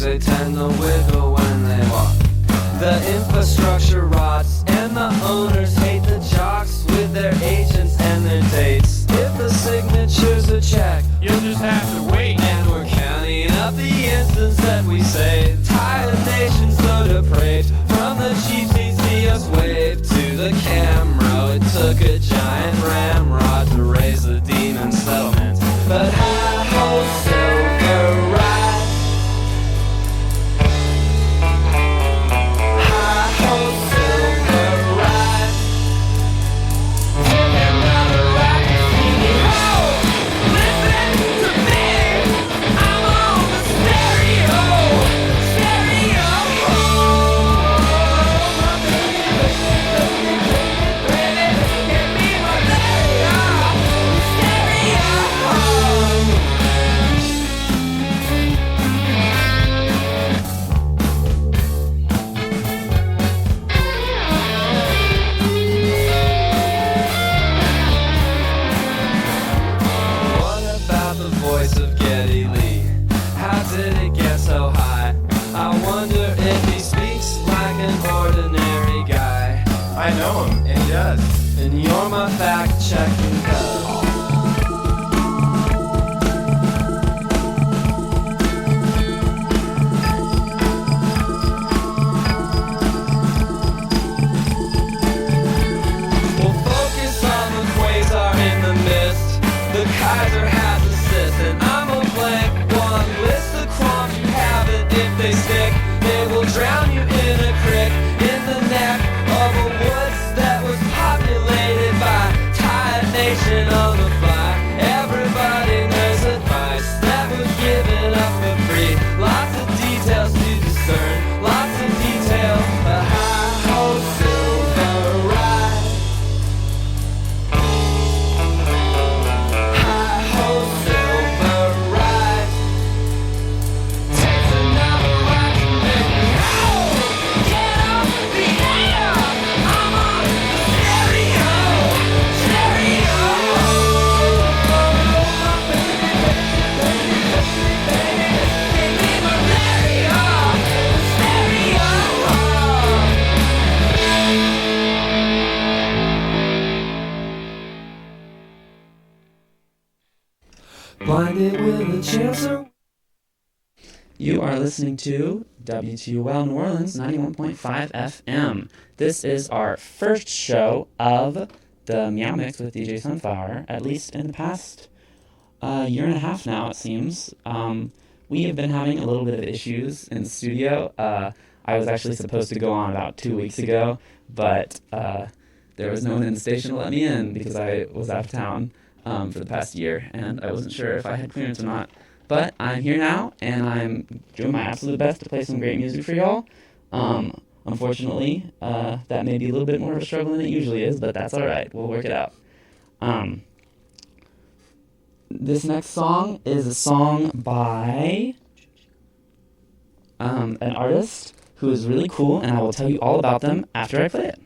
They tend to wiggle when they walk. The infrastructure rots, and the owners hate the jocks with their agents and their dates. If the signature's a check, you'll just have to wait. And we're counting up the instants that we saved. Tired nations so depraved. From the cheap seats, see us wave to the camera. It took a giant ramrod to raise the demon settlement. But hi-ho, silver ride. I know him, and he does. And you're my fact-checking cub. We'll focus on the quasar in the mist. The Kaiser has assist, and I'm a blank one. List the qualms you have it if they stick. They will drown you in a creek, in the neck of a woods that was populated by tired nation on the fly. Everybody knows advice that was given up for free. Lots of details to discern, lots of details. A hi-ho silver ride. Hi-ho silver ride. Takes another ride to make me howl. Get off the air. I'm on the stereo. Stereo. Give me malaria. Stereo. Blinded with a chancer. You are listening to WTUL New Orleans 91.5 FM. This is our first show of the Meow Mix with DJ Sunflower, at least in the past year and a half now, it seems. We have been having a little bit of issues in the studio. I was actually supposed to go on about 2 weeks ago, but there was no one in the station to let me in because I was out of town for the past year, and I wasn't sure if I had clearance or not. But I'm here now, and I'm doing my absolute best to play some great music for y'all. Unfortunately, that may be a little bit more of a struggle than it usually is, but that's all right. We'll work it out. This next song is a song by an artist who is really cool, and I will tell you all about them after I play it.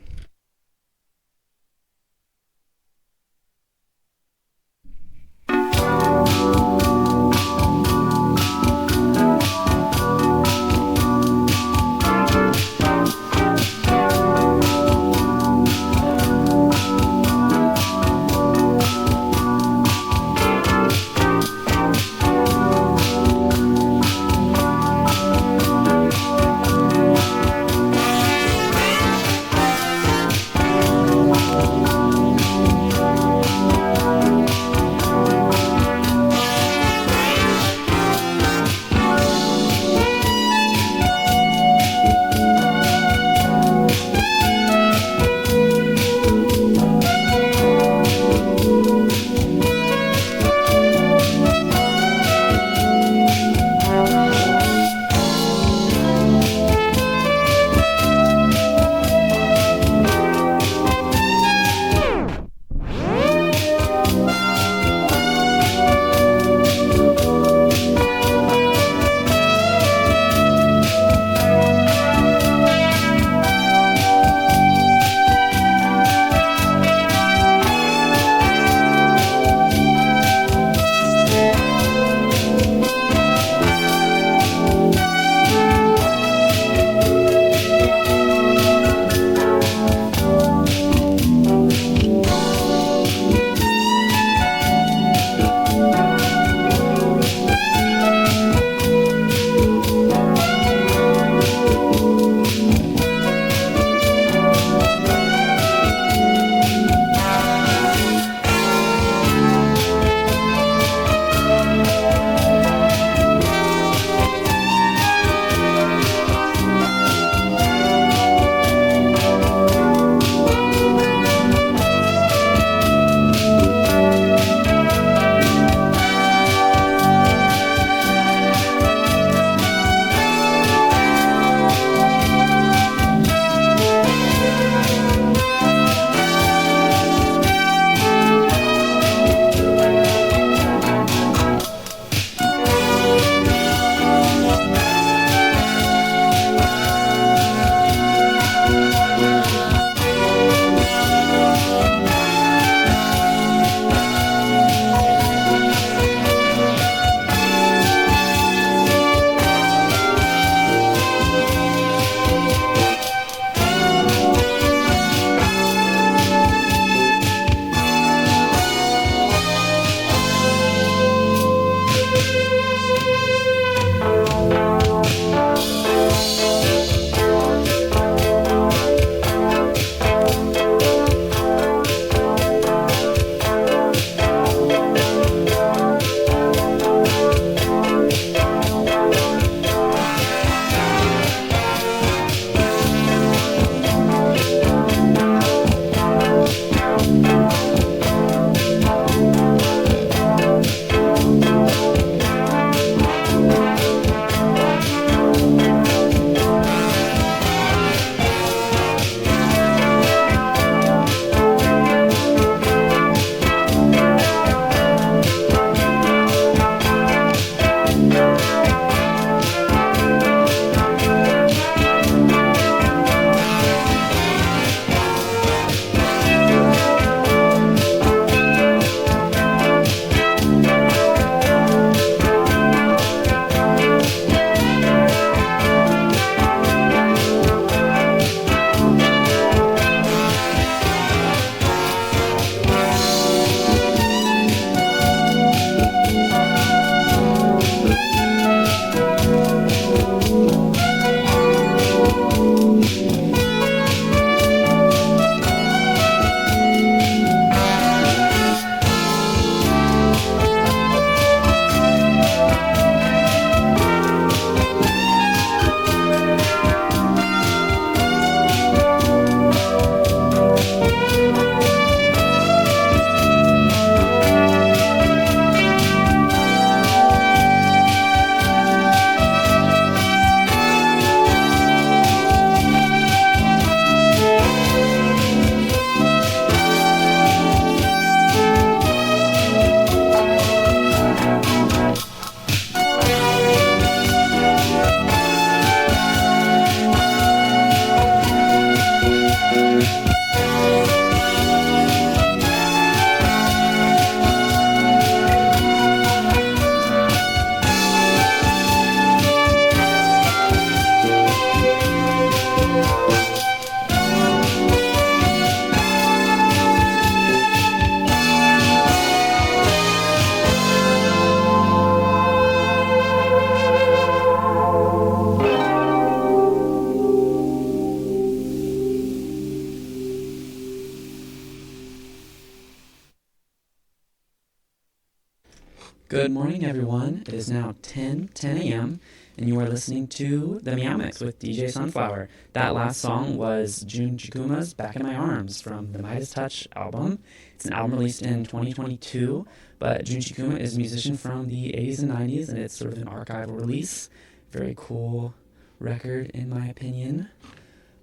Good morning, everyone. It is now 10 a.m., and you are listening to The Meow Mix with DJ Sunflower. That last song was Jun Chikuma's Back in My Arms from the Midas Touch album. It's an album released in 2022, but Jun Chikuma is a musician from the 80s and 90s, and it's sort of an archival release. Very cool record, in my opinion,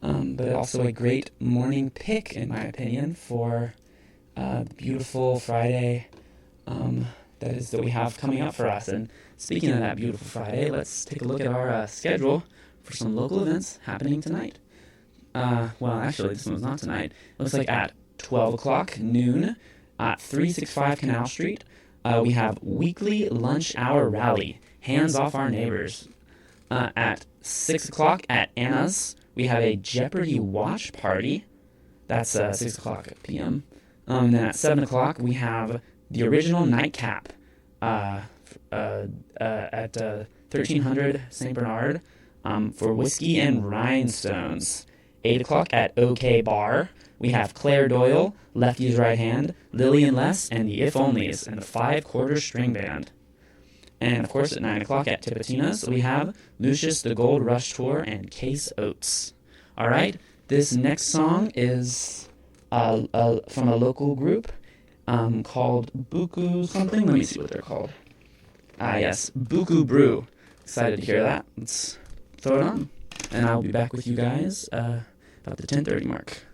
but also a great morning pick, in my opinion, for the beautiful Friday that we have coming up for us. And speaking of that beautiful Friday, let's take a look at our schedule for some local events happening tonight. Well, actually, this one's not tonight. It looks like at 12 o'clock noon at 365 Canal Street, we have weekly lunch hour rally, Hands Off Our Neighbors. At 6 o'clock at Anna's, we have a Jeopardy watch party. That's 6 o'clock p.m. And then at 7 o'clock, we have the original nightcap at 1300 St. Bernard for Whiskey and Rhinestones. 8 o'clock at OK Bar, we have Claire Doyle, Lefty's Right Hand, Lillian Les, and the If Onlys, and the 5/4 String Band. And of course, at 9 o'clock at Tipitina's, we have Lucius the Gold Rush Tour and Case Oates. All right, this next song is from a local group called Buku something. Let me see what they're called. Yes, Buku Brew. Excited to hear that. Let's throw it on. And I'll be back with you guys about the 10:30 mark.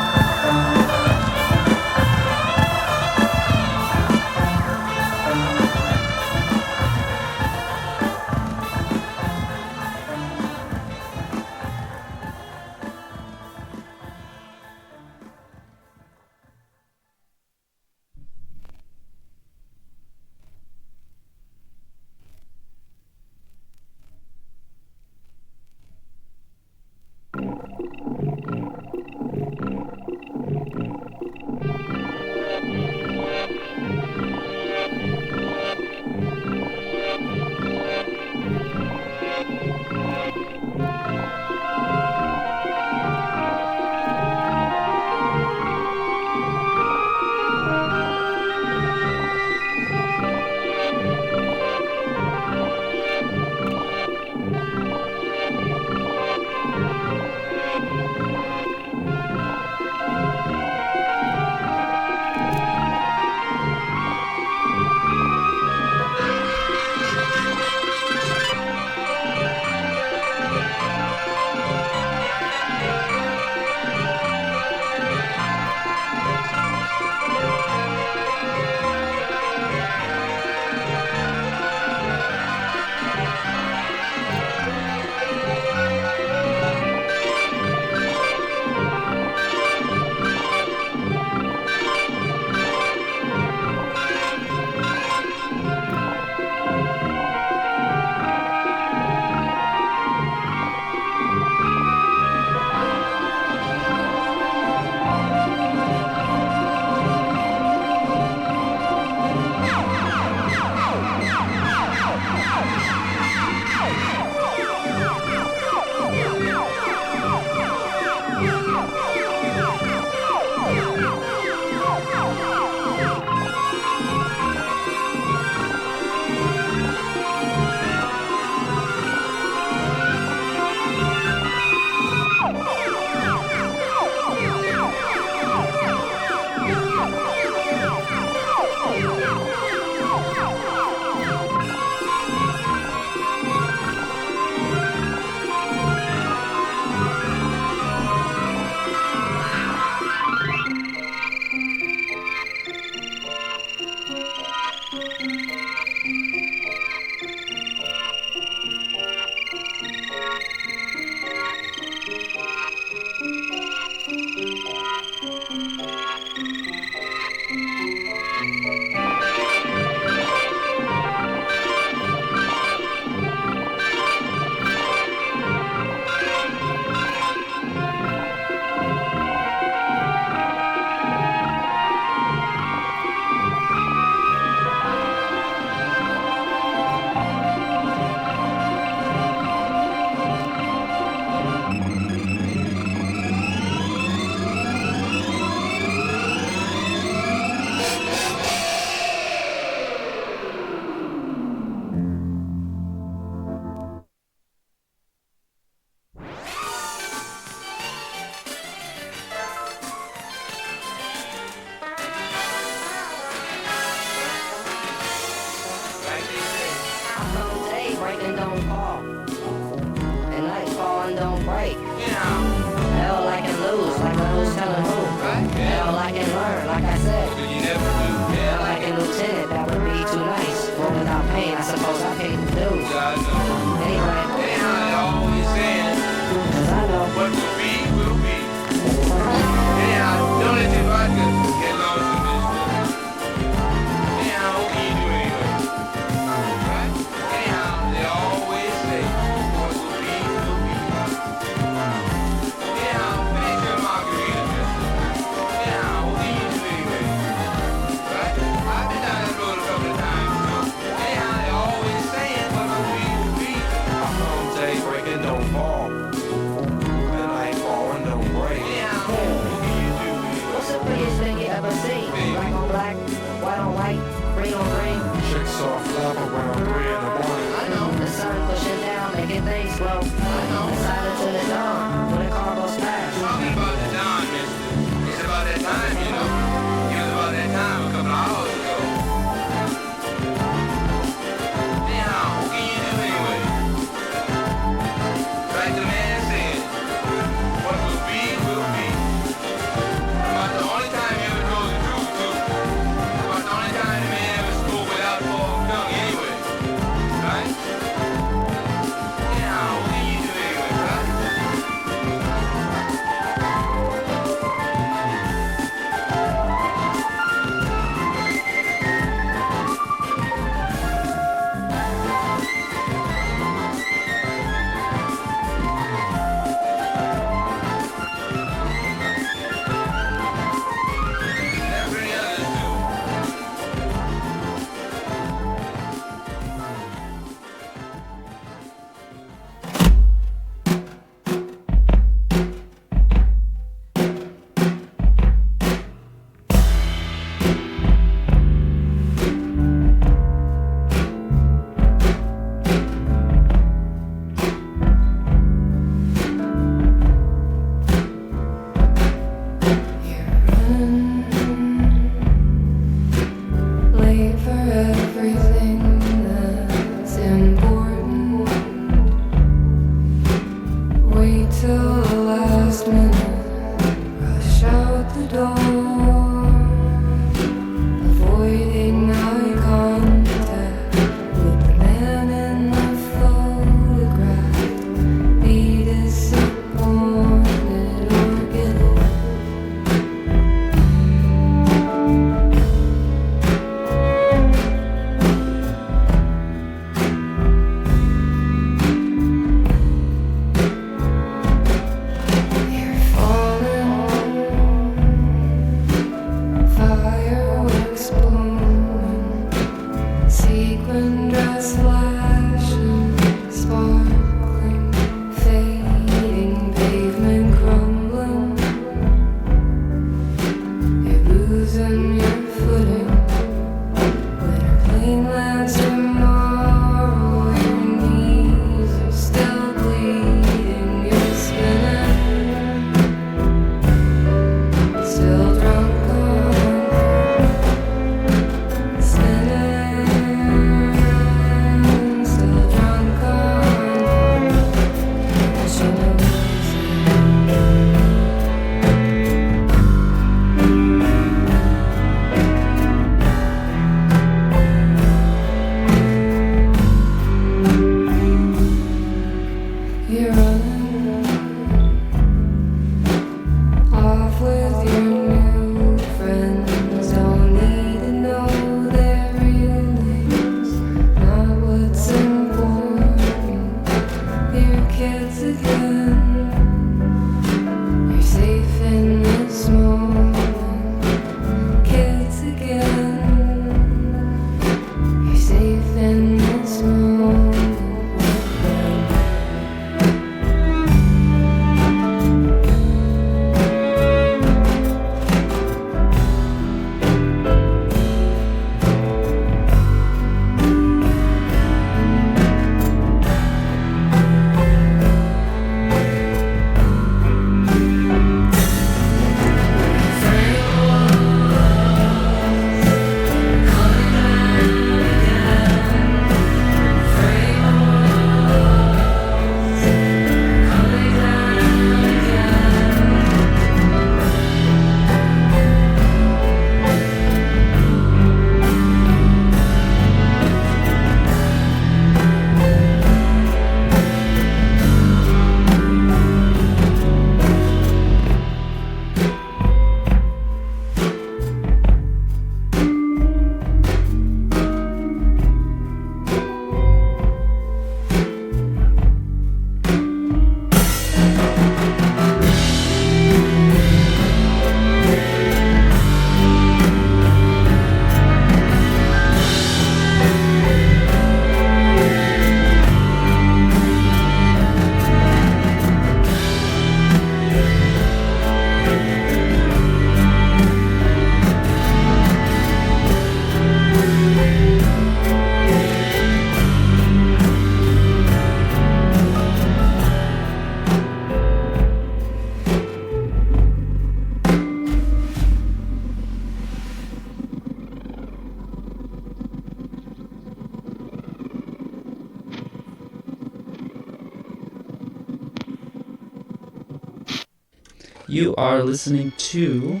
You are listening to...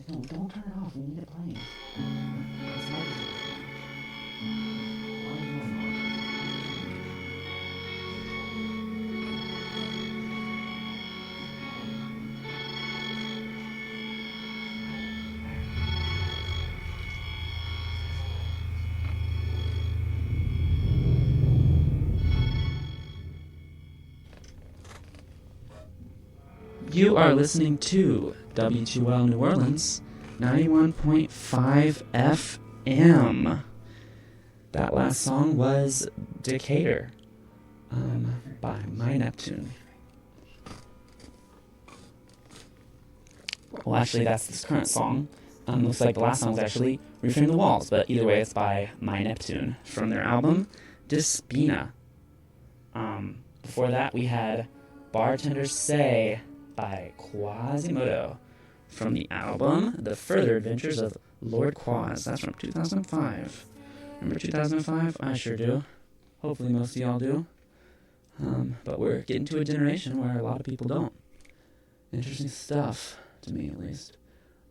No, don't turn it off. We need it playing. You are listening to W2L New Orleans, 91.5 FM. That last song was Decatur by My Neptune. Well, actually, that's this current song. Looks like the last song was actually Reframe the Walls, but either way, it's by My Neptune from their album Despina. Before that, we had Bartenders Say by Quasimodo from the album The Further Adventures of Lord Quaz. That's from 2005. Remember 2005? I sure do. Hopefully most of y'all do. But we're getting to a generation where a lot of people don't. Interesting stuff, to me at least.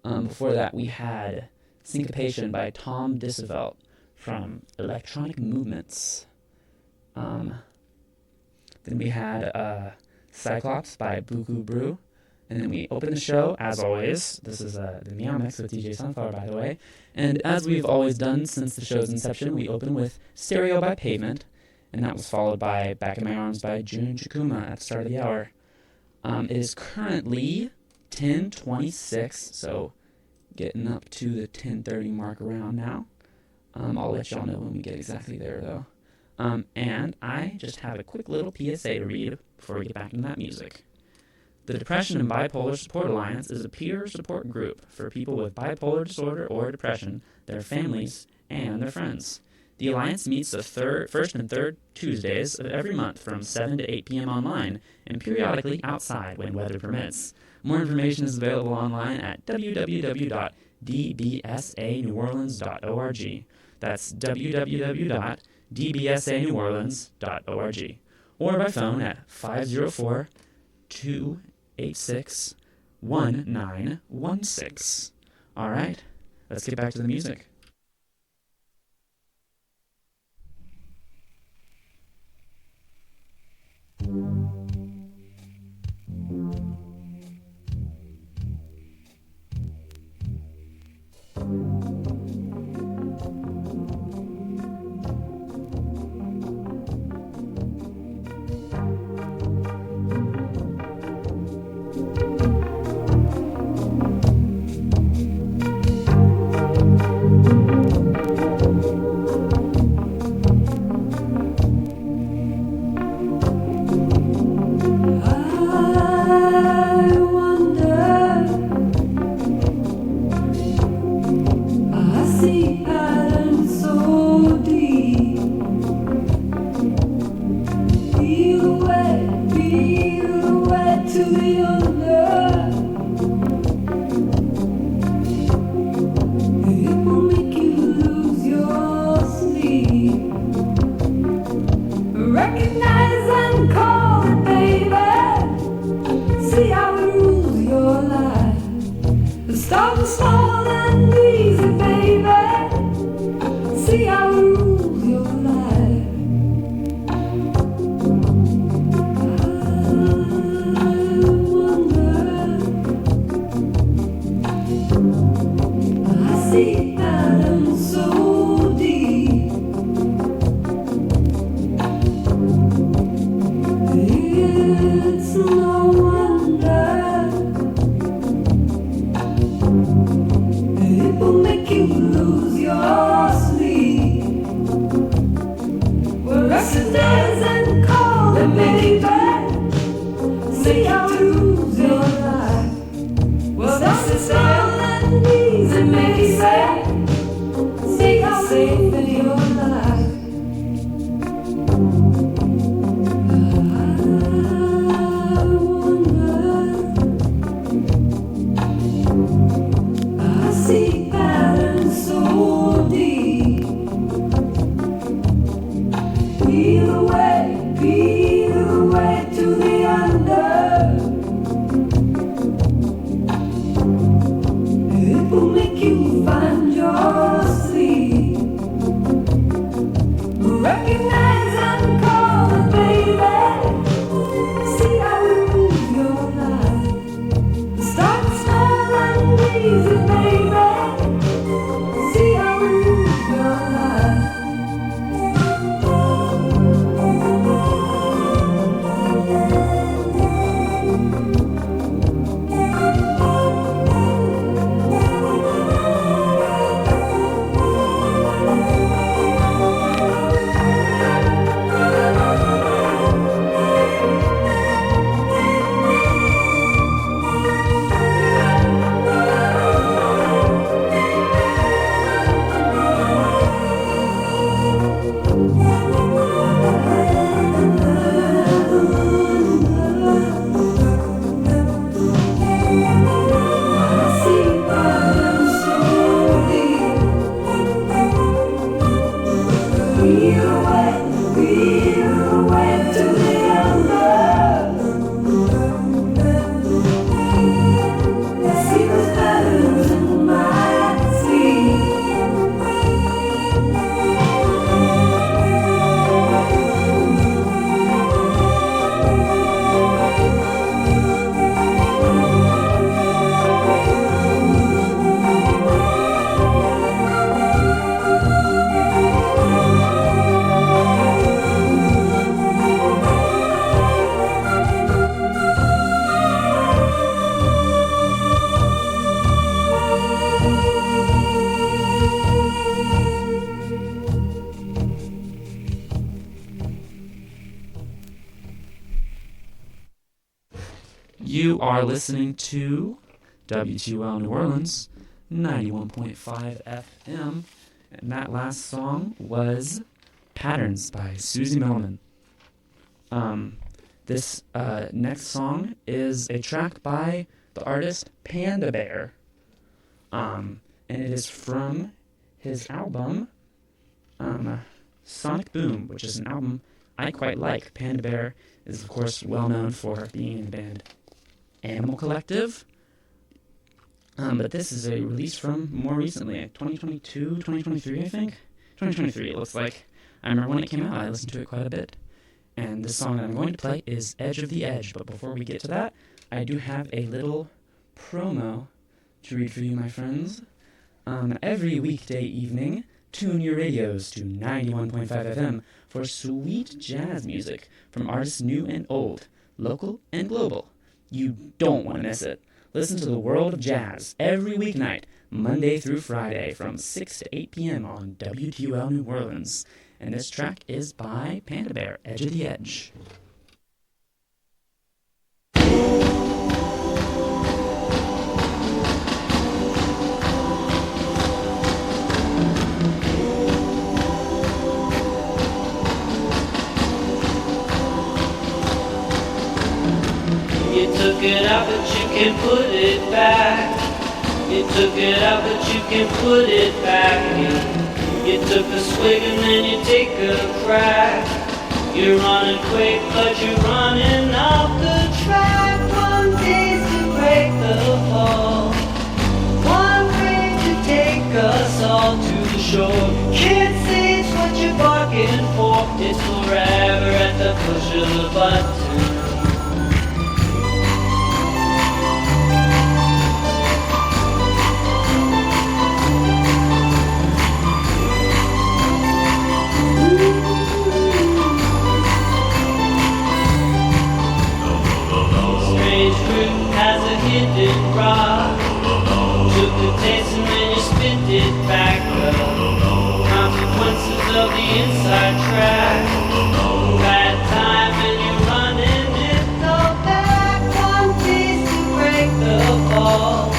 Before that, we had Syncopation by Tom Disavelt from Electronic Movements. Then we had Cyclops by Buku Brew. And then we open the show, as always. This is the Meow Mix with DJ Sunflower, by the way. And as we've always done since the show's inception, we open with Stereo by Pavement. And that was followed by Back in My Arms by Jun Chikuma at the start of the hour. It is currently 10:26, so getting up to the 10:30 mark around now. I'll let y'all know when we get exactly there, though. And I just have a quick little PSA to read before we get back into that music. The Depression and Bipolar Support Alliance is a peer support group for people with bipolar disorder or depression, their families, and their friends. The Alliance meets the first and third Tuesdays of every month from 7 to 8 p.m. online and periodically outside when weather permits. More information is available online at www.dbsaneworleans.org. That's www.dbsaneworleans.org. Or by phone at 504-286-1916. All right, let's get back to the music. You are listening to WTUL New Orleans, 91.5 FM, and that last song was Patterns by Susie Millman. This next song is a track by the artist Panda Bear, and it is from his album Sonic Boom, which is an album I quite like. Panda Bear is, of course, well known for being in the band Animal Collective, but this is a release from more recently, 2022, 2023, I think? 2023, it looks like. I remember when it came out, I listened to it quite a bit. And the song that I'm going to play is Edge of the Edge, but before we get to that, I do have a little promo to read for you, my friends. Every weekday evening, tune your radios to 91.5 FM for sweet jazz music from artists new and old, local and global. You don't want to miss it. Listen to the world of jazz every weeknight, Monday through Friday, from 6 to 8 p.m. on WTUL New Orleans. And this track is by Panda Bear, Edge of the Edge. You took it out, but you can put it back. You took it out, but you can put it back in. You took a swig and then you take a crack. You're running quick, but you're running off the track. One taste to break the fall, one way to take us all to the shore. Can't say it's what you're barking for. It's forever at the push of the button. Has a hidden rock. Took the taste and then you spit it back up. Consequences of the inside track. Bad time and you're running it all back. One piece to break the fall,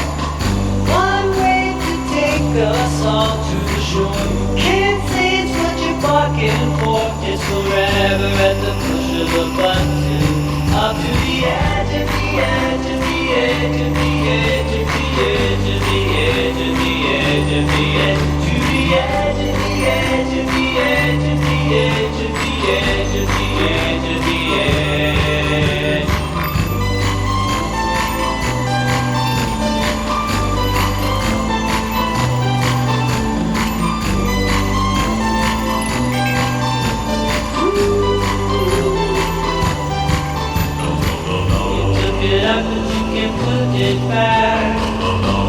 one way to take us all to the shore. Can't say it's what you're barking for. It's forever at the push of the button. Up to the edge of the edge of the edge of the edge of the edge of the edge of the edge of the edge to the edge of the edge of the edge of the edge of the edge of the edge of the edge. It up, but you can put it back.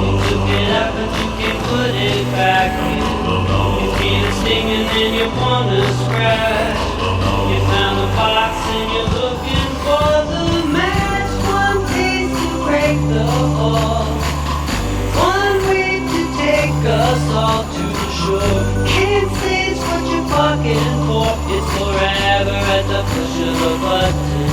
You took it up, but you can put it back. You feel it stinging and you wanna scratch. You found the box and you're looking for the match. One piece to break the fall, one way to take us all to the shore. Can't say it's what you're barking for. It's forever at the push of a button.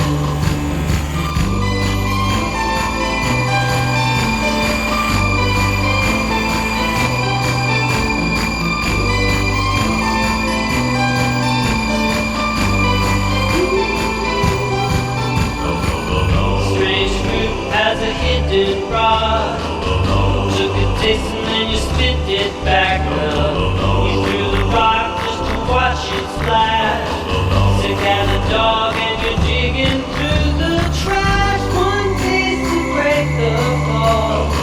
Has a hidden rod. Took a taste and then you spit it back up. You threw the rock just to watch it splash. Sick as a dog and you're digging through the trash. One taste to break the fall,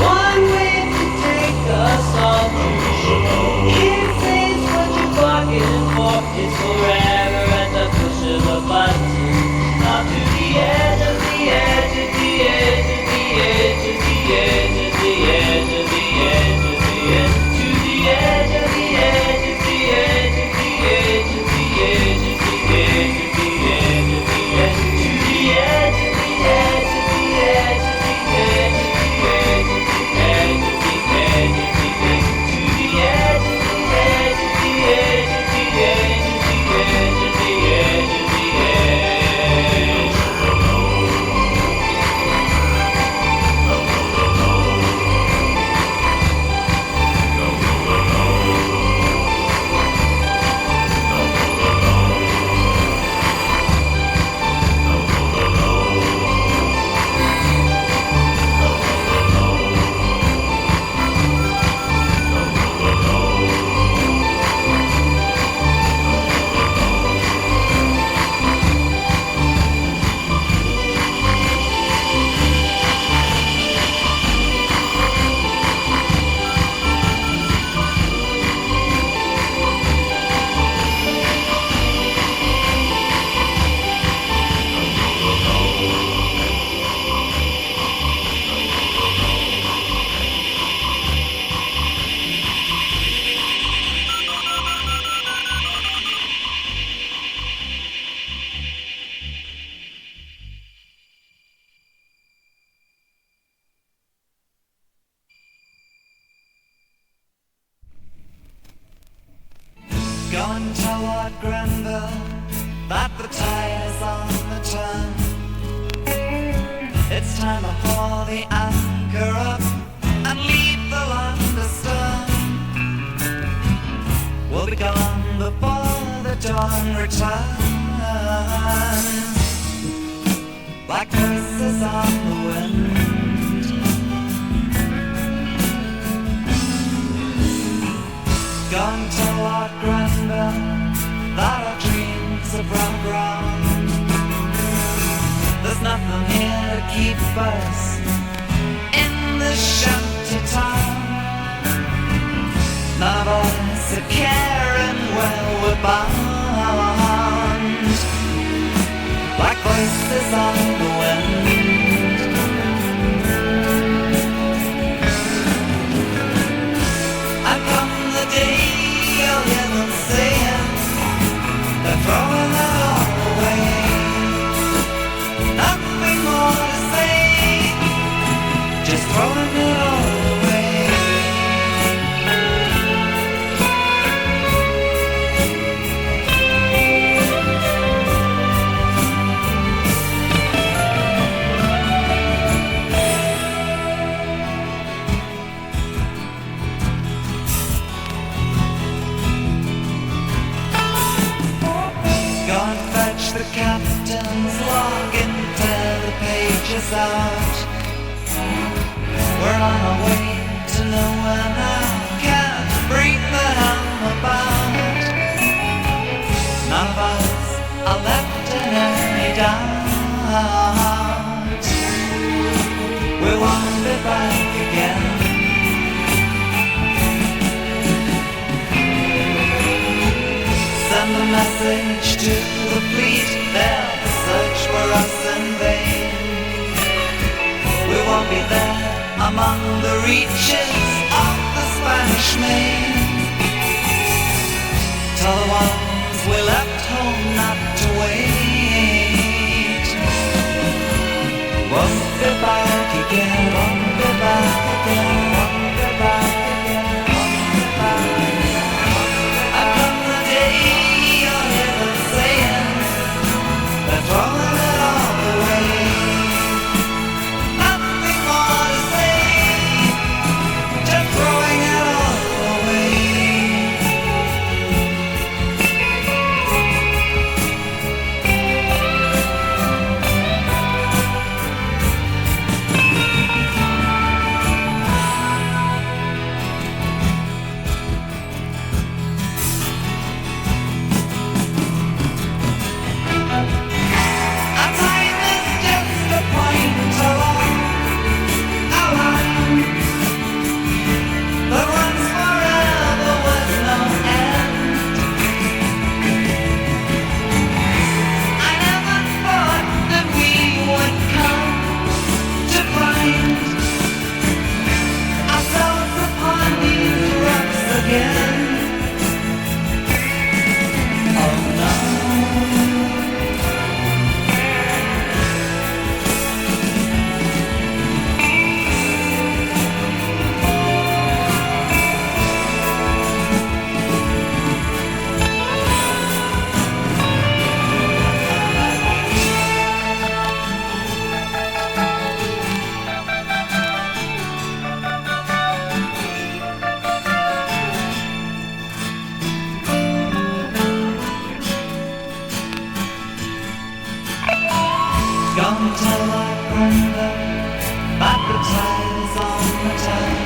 one way to take us all to the shore. Can't say it's what you're barking for. It's forever at the push of a button. Up to the edge of the edge of the edge of the edge of the edge of the edge of the edge of the edge to the edge of the edge of the edge of the edge of the Go and tell Lord Grenville that the tide is on the turn. It's time to haul the anchor up and leave the land astern. We'll be gone before the dawn returns, like curses on the wind. Go and tell Lord Grenville that our dreams have run aground. There's nothing here to keep us in this shanty town. None of us are caring where we're bound, like voices on the wind. And come the day you'll hear them saying they're throwing it all away. Nothing more to say, just throwing it all away. Go and fetch the captain's log and tear the pages out. We're on our way to nowhere now, can't bring the helm about. None of us are left in any doubt. We won't be back again. Send a message to the fleet, they'll search for us in vain. We won't be there among the reaches of the Spanish Main. Tell the ones we left home not to wait. Won't be back again, won't be back again, won't be back again, won't be back again. And come the day you'll hear them saying they're throwing it all away. Nothing more to say, just throwing it all away. Our time is just a point along a line that runs forever with no end. I never thought that we would come to find ourselves upon these rocks again. Oh no. Go and tell Lord Grenville that the tide is on the turn.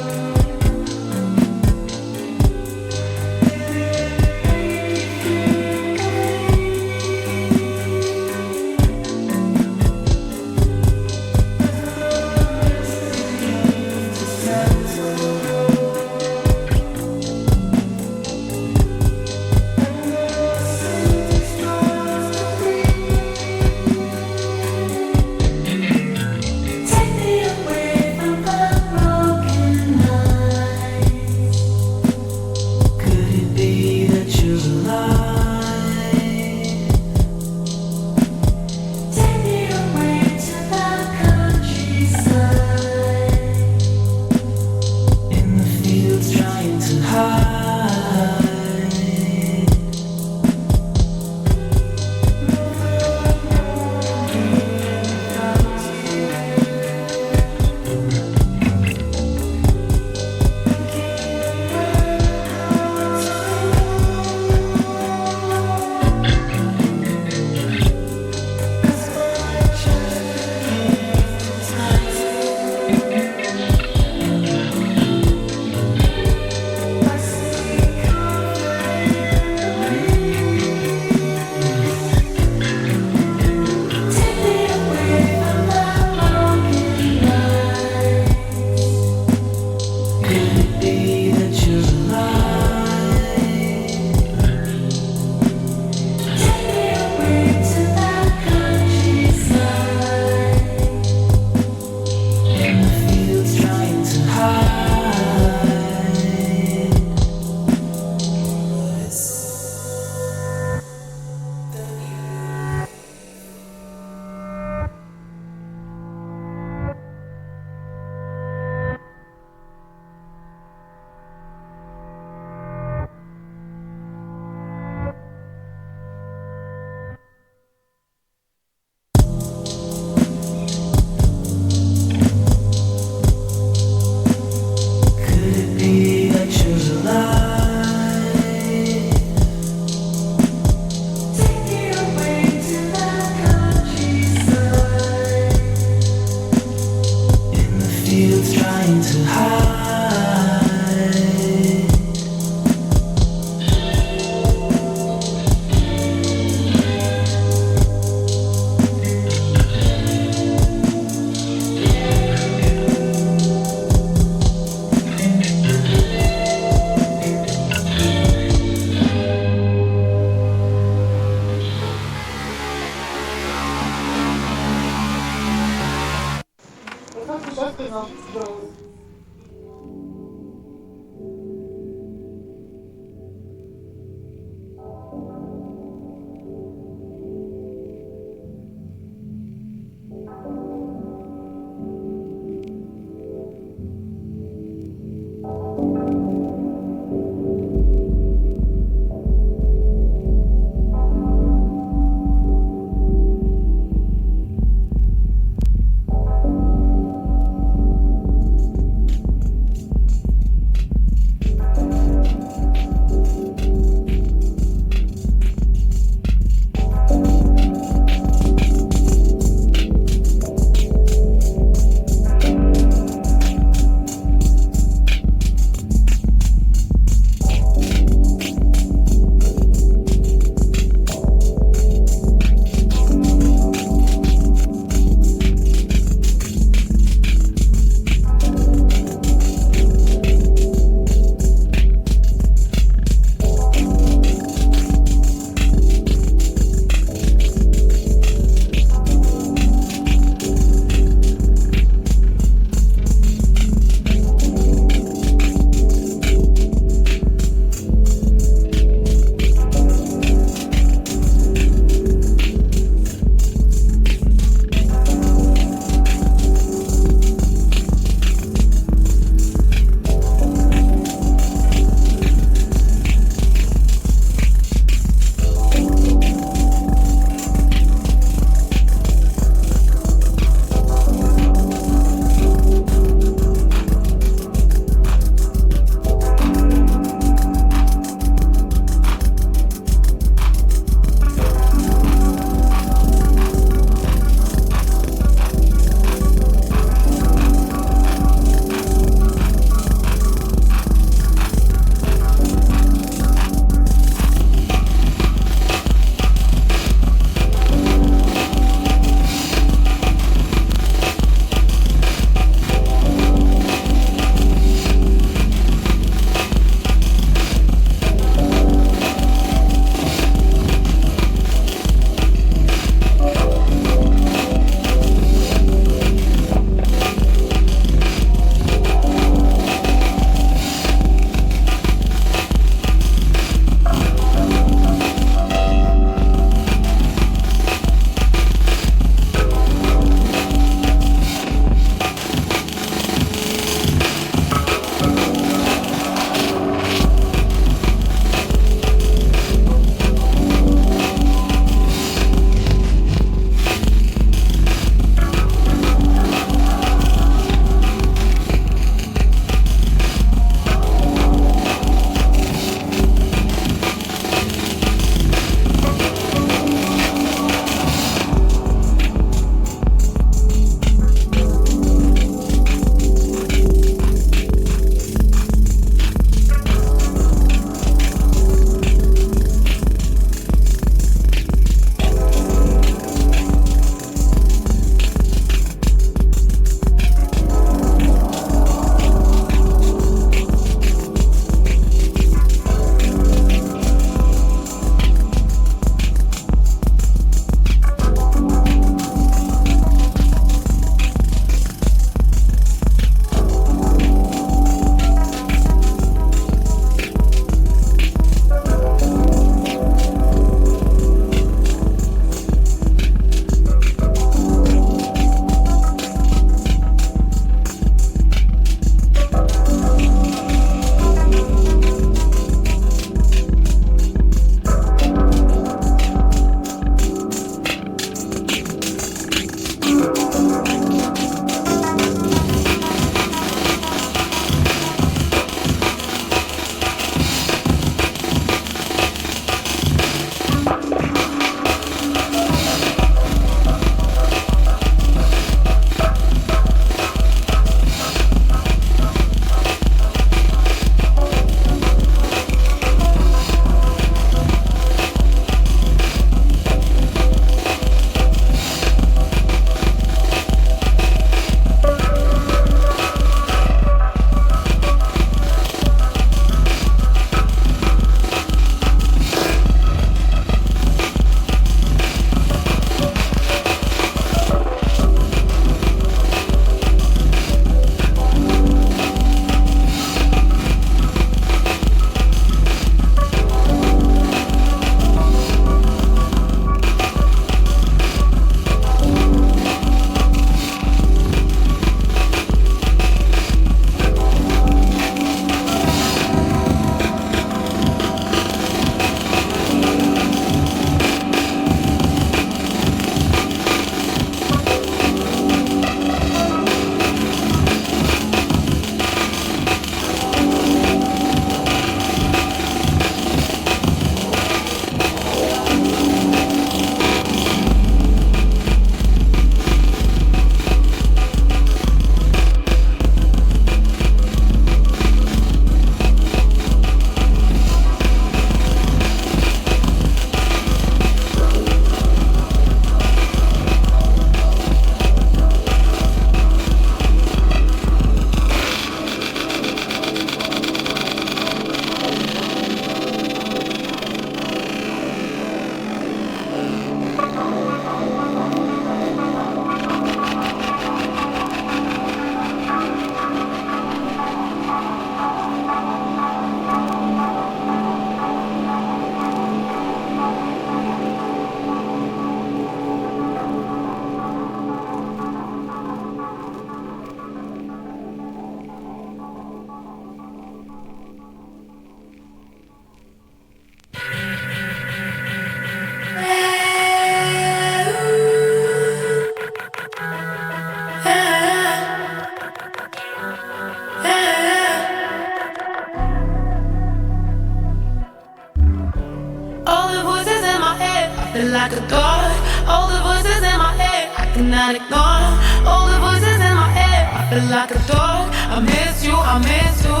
feel like a dog. All the voices in my head, I cannot ignore. All the voices in my head, I feel like a dog. I miss you, I miss you.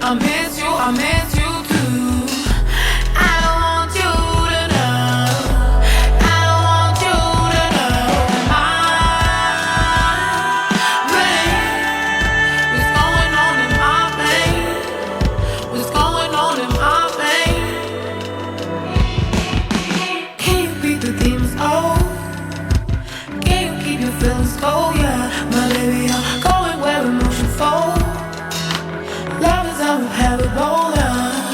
I miss you, I miss you too. I don't want you to know. I don't want you to know. My brain, what's going on in my brain? What's going on in my brain? Can you beat the demons? Oh, can you keep your feelings cold? Yeah, my baby, I'm going where emotions fall. Love is unrepairable, yeah.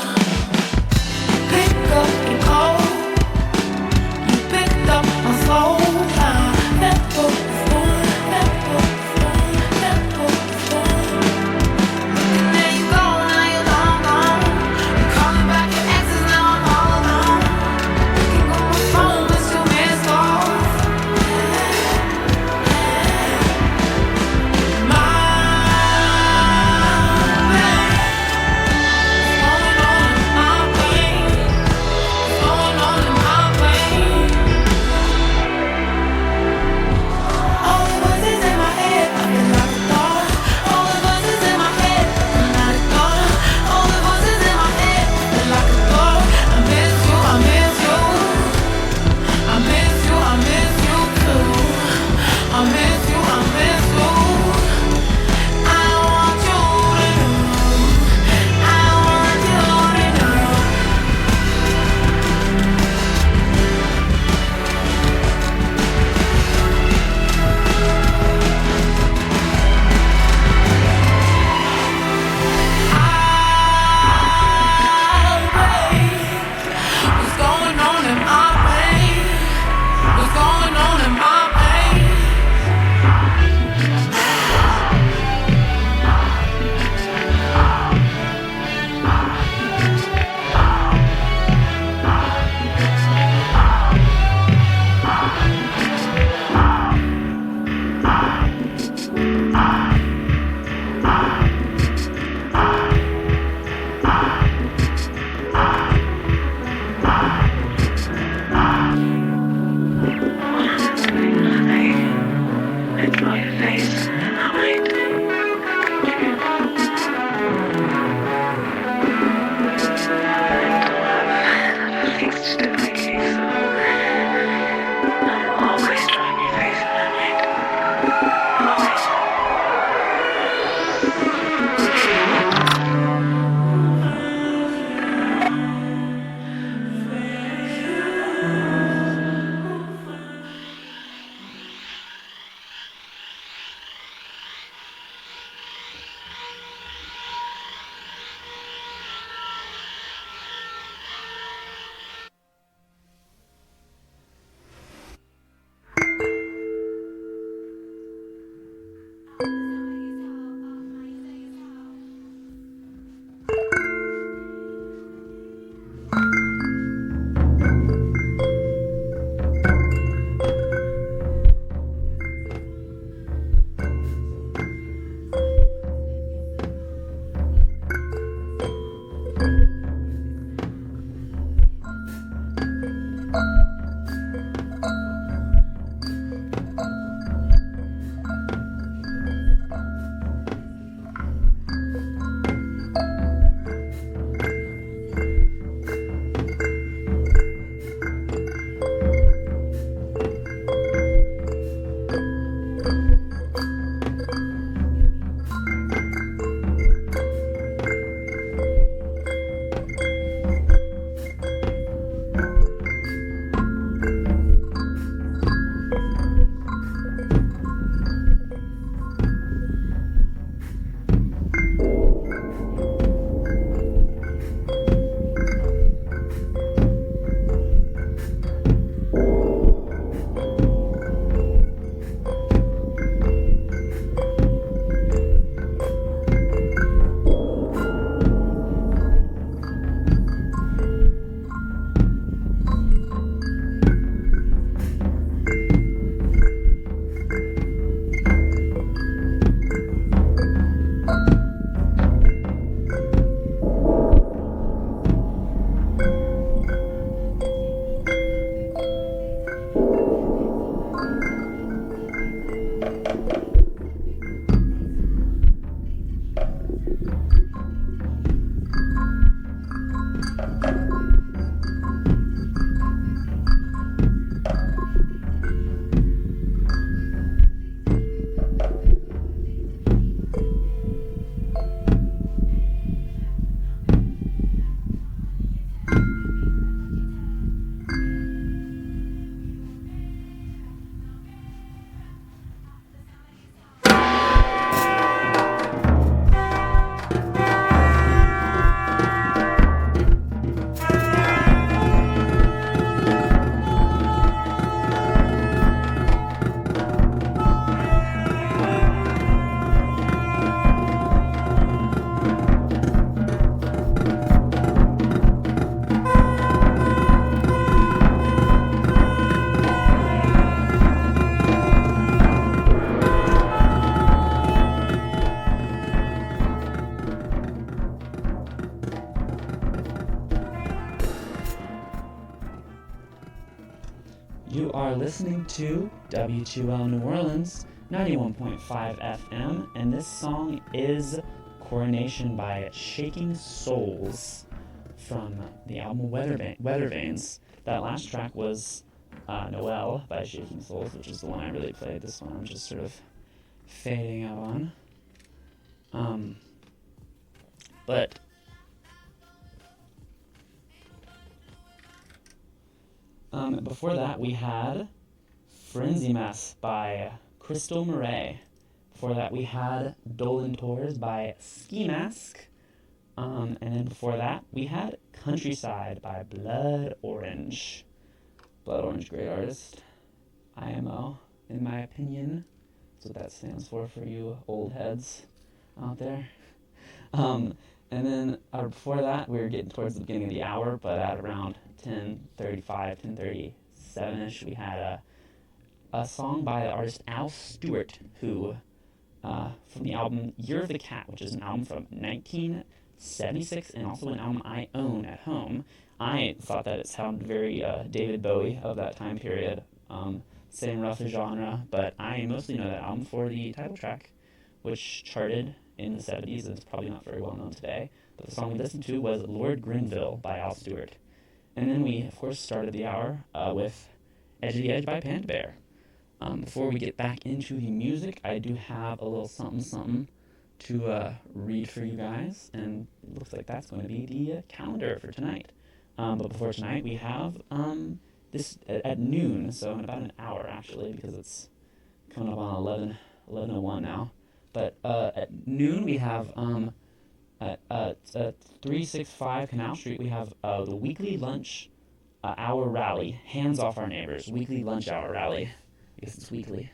You are listening to W2L New Orleans, 91.5 FM, and this song is Coronation by Shaking Souls from the album Weather Vanes. That last track was Noel by Shaking Souls, which is the one I really played. This one I'm just sort of fading out on. But before that, we had Frenzy Mess by Crystal Murray. Before that, we had Dolan Tours by Ski Mask. And then before that, we had Countryside by Blood Orange. Blood Orange, great artist. IMO, in my opinion. That's what that stands for you old heads out there. And then before that, we were getting towards the beginning of the hour, but at around 10:35, 10:37ish, we had a song by the artist Al Stewart, who, from the album Year of the Cat, which is an album from 1976 and also an album I own at home. I thought that it sounded very David Bowie of that time period, same rough genre, but I mostly know that album for the title track, which charted in the 70s, and it's probably not very well known today. But the song we listened to was Lord Grenville by Al Stewart. And then we, of course, started the hour with Edge of the Edge by Panda Bear. Before we get back into the music, I do have a little something to read for you guys, and it looks like that's going to be the calendar for tonight. But before tonight, we have this at noon, so in about an hour, actually, because it's coming up on 11:01 now. But at noon, we have at 365 Canal Street, we have the weekly lunch hour rally, Hands Off Our Neighbors, weekly lunch hour rally. I guess it's weekly.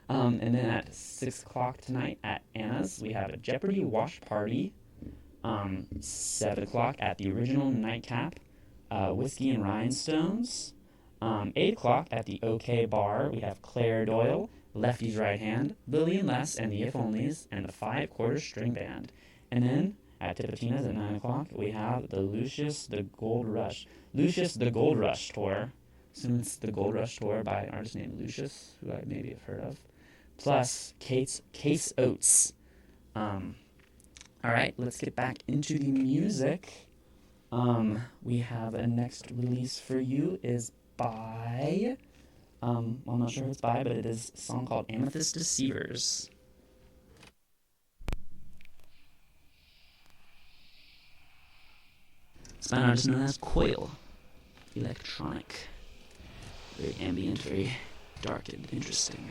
And then at 6 o'clock tonight at Anna's, we have a Jeopardy wash party. 7 o'clock at the Original Nightcap, Whiskey and Rhinestones. 8 o'clock at the OK Bar, we have Claire Doyle, Lefty's Right Hand, Lillian Les and the If Onlys, and the 5/4 String Band. And then at Tipitina's at 9 o'clock, we have the Lucius the Gold Rush tour. Assume it's the Gold Rush tour by an artist named Lucius, who I maybe have heard of. Plus Case Oates. Alright, let's get back into the music. We have a next release for you is by, I'm not sure who it's by, but it is a song called Amethyst Deceivers. It's by an artist known as Coil. Electronic. Very ambient, very dark and interesting.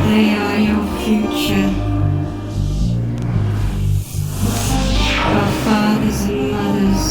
They are your future. Our fathers and mothers.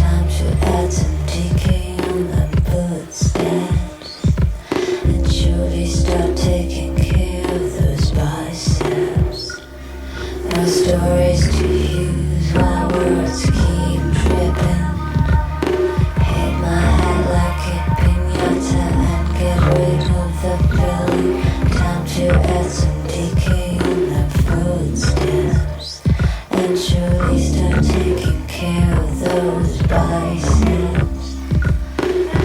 Time to add some decay on the footsteps. those biceps.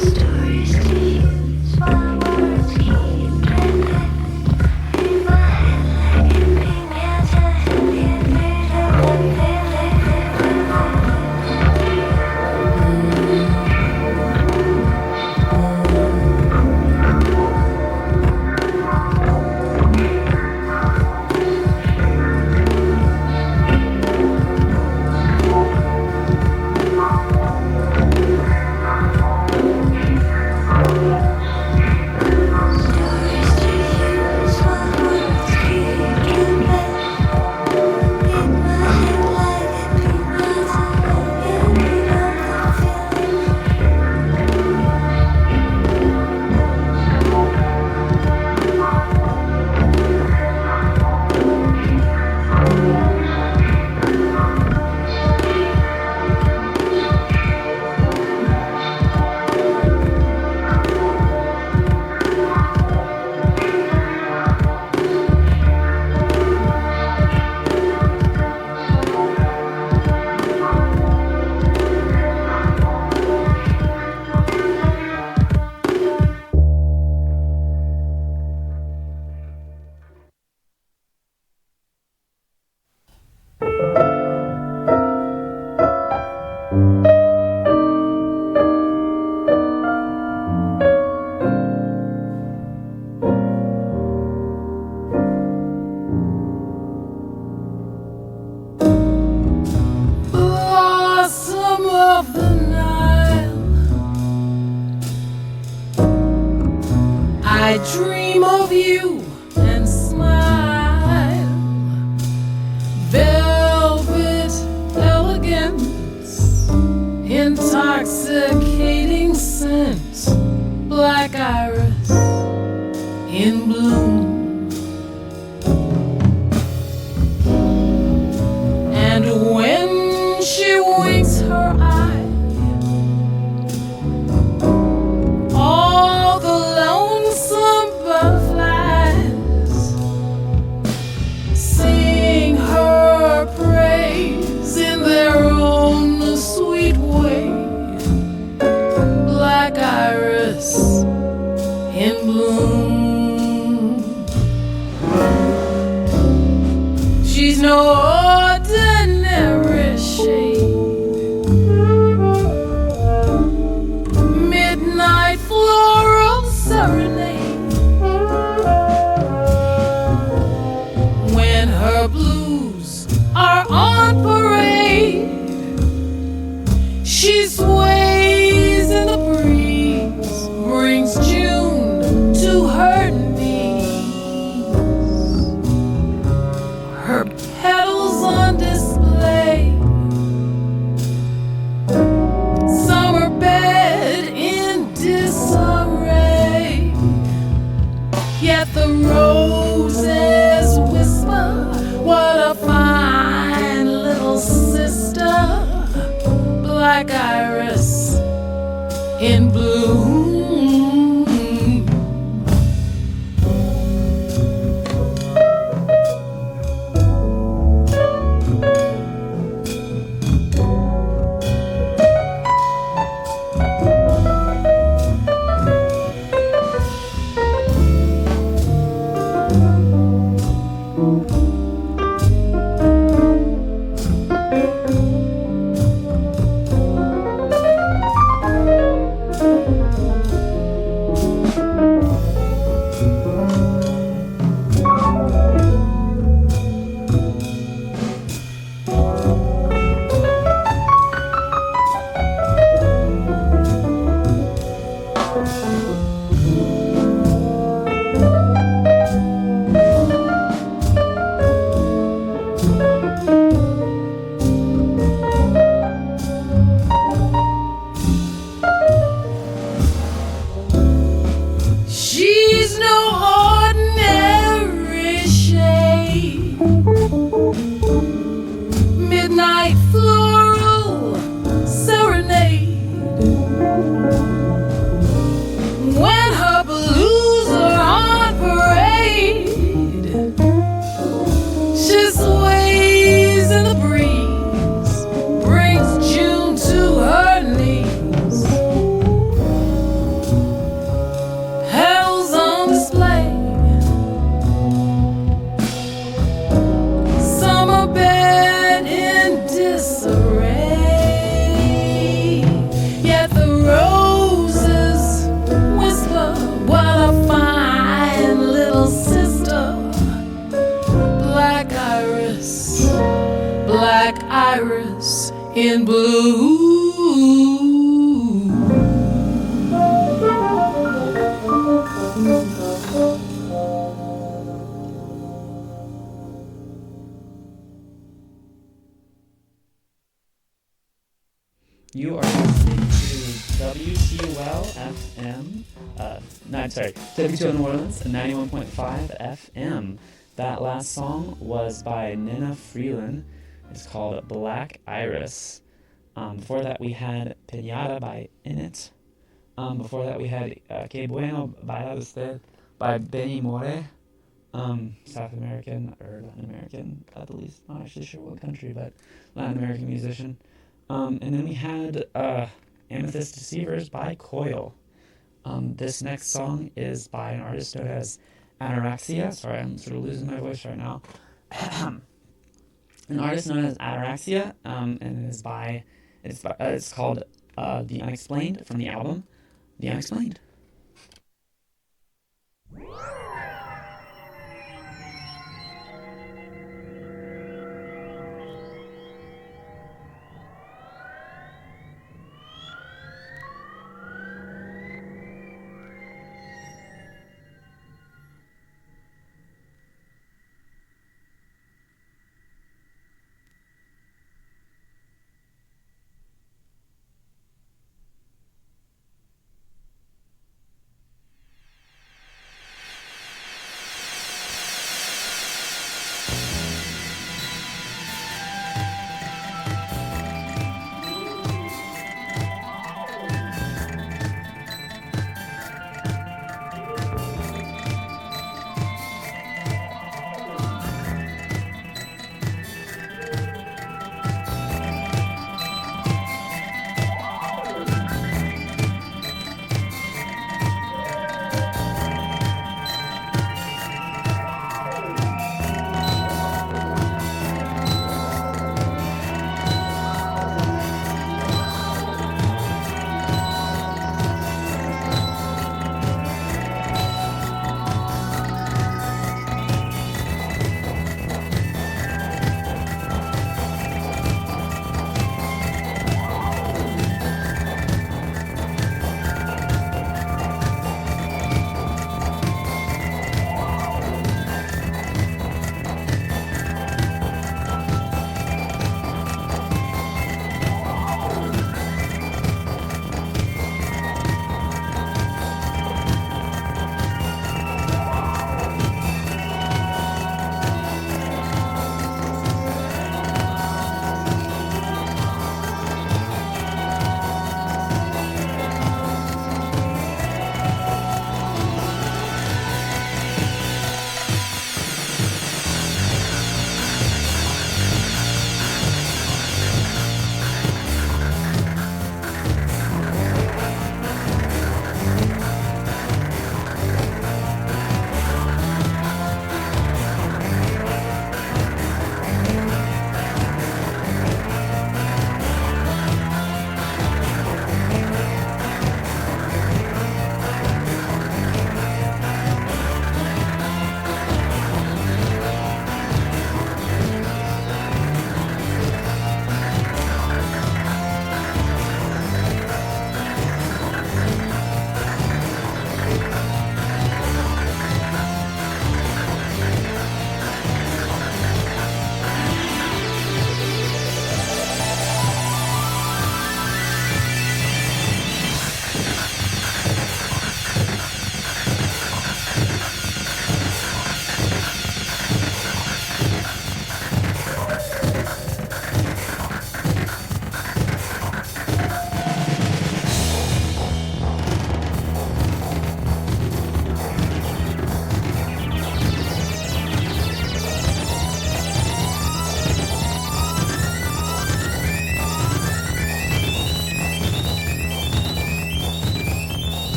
Stories to use while words keep bending. In my head like a piñata, being made of a blossom of the Nile. I dream of you and smile. Velvet elegance, intoxicating scent, black iris in bloom. And when she winks her eye, all the lonesome butterflies sing her praise in their own sweet way. Black iris in bloom. She's no ordinary shade. Midnight floral serenade. When her blues are on parade, she sways in the breeze, brings June to her knees. Her petals on display, summer bed in disarray. Yet the roses whisper, what a fine little sister. Black iris in bloom. in blue. You are listening to WTUL FM. No, I'm sorry, WTUL New Orleans, 91.5 FM. That last song was by Nina Freeland. It's called Black Iris. Before that, we had Pinata by Init. Before that, we had Que Bueno Baila Usted by Benny More. South American or Latin American, at the least. Not actually sure what country, but Latin American musician. And then we had Amethyst Deceivers by Coil. This next song is by an artist known as Ataraxia. Sorry, I'm sort of losing my voice right now. An artist known as Ataraxia, and it's called The Unexplained from the album The Unexplained.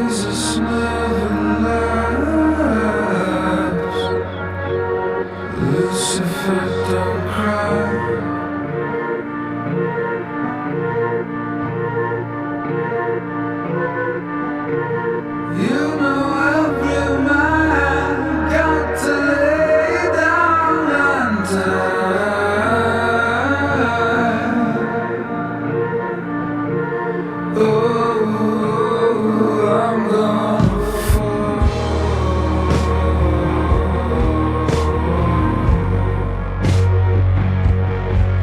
Jesus never laughs. Lucifer don't cry. You know every man got to lay down and die. Oh, I'm gonna fall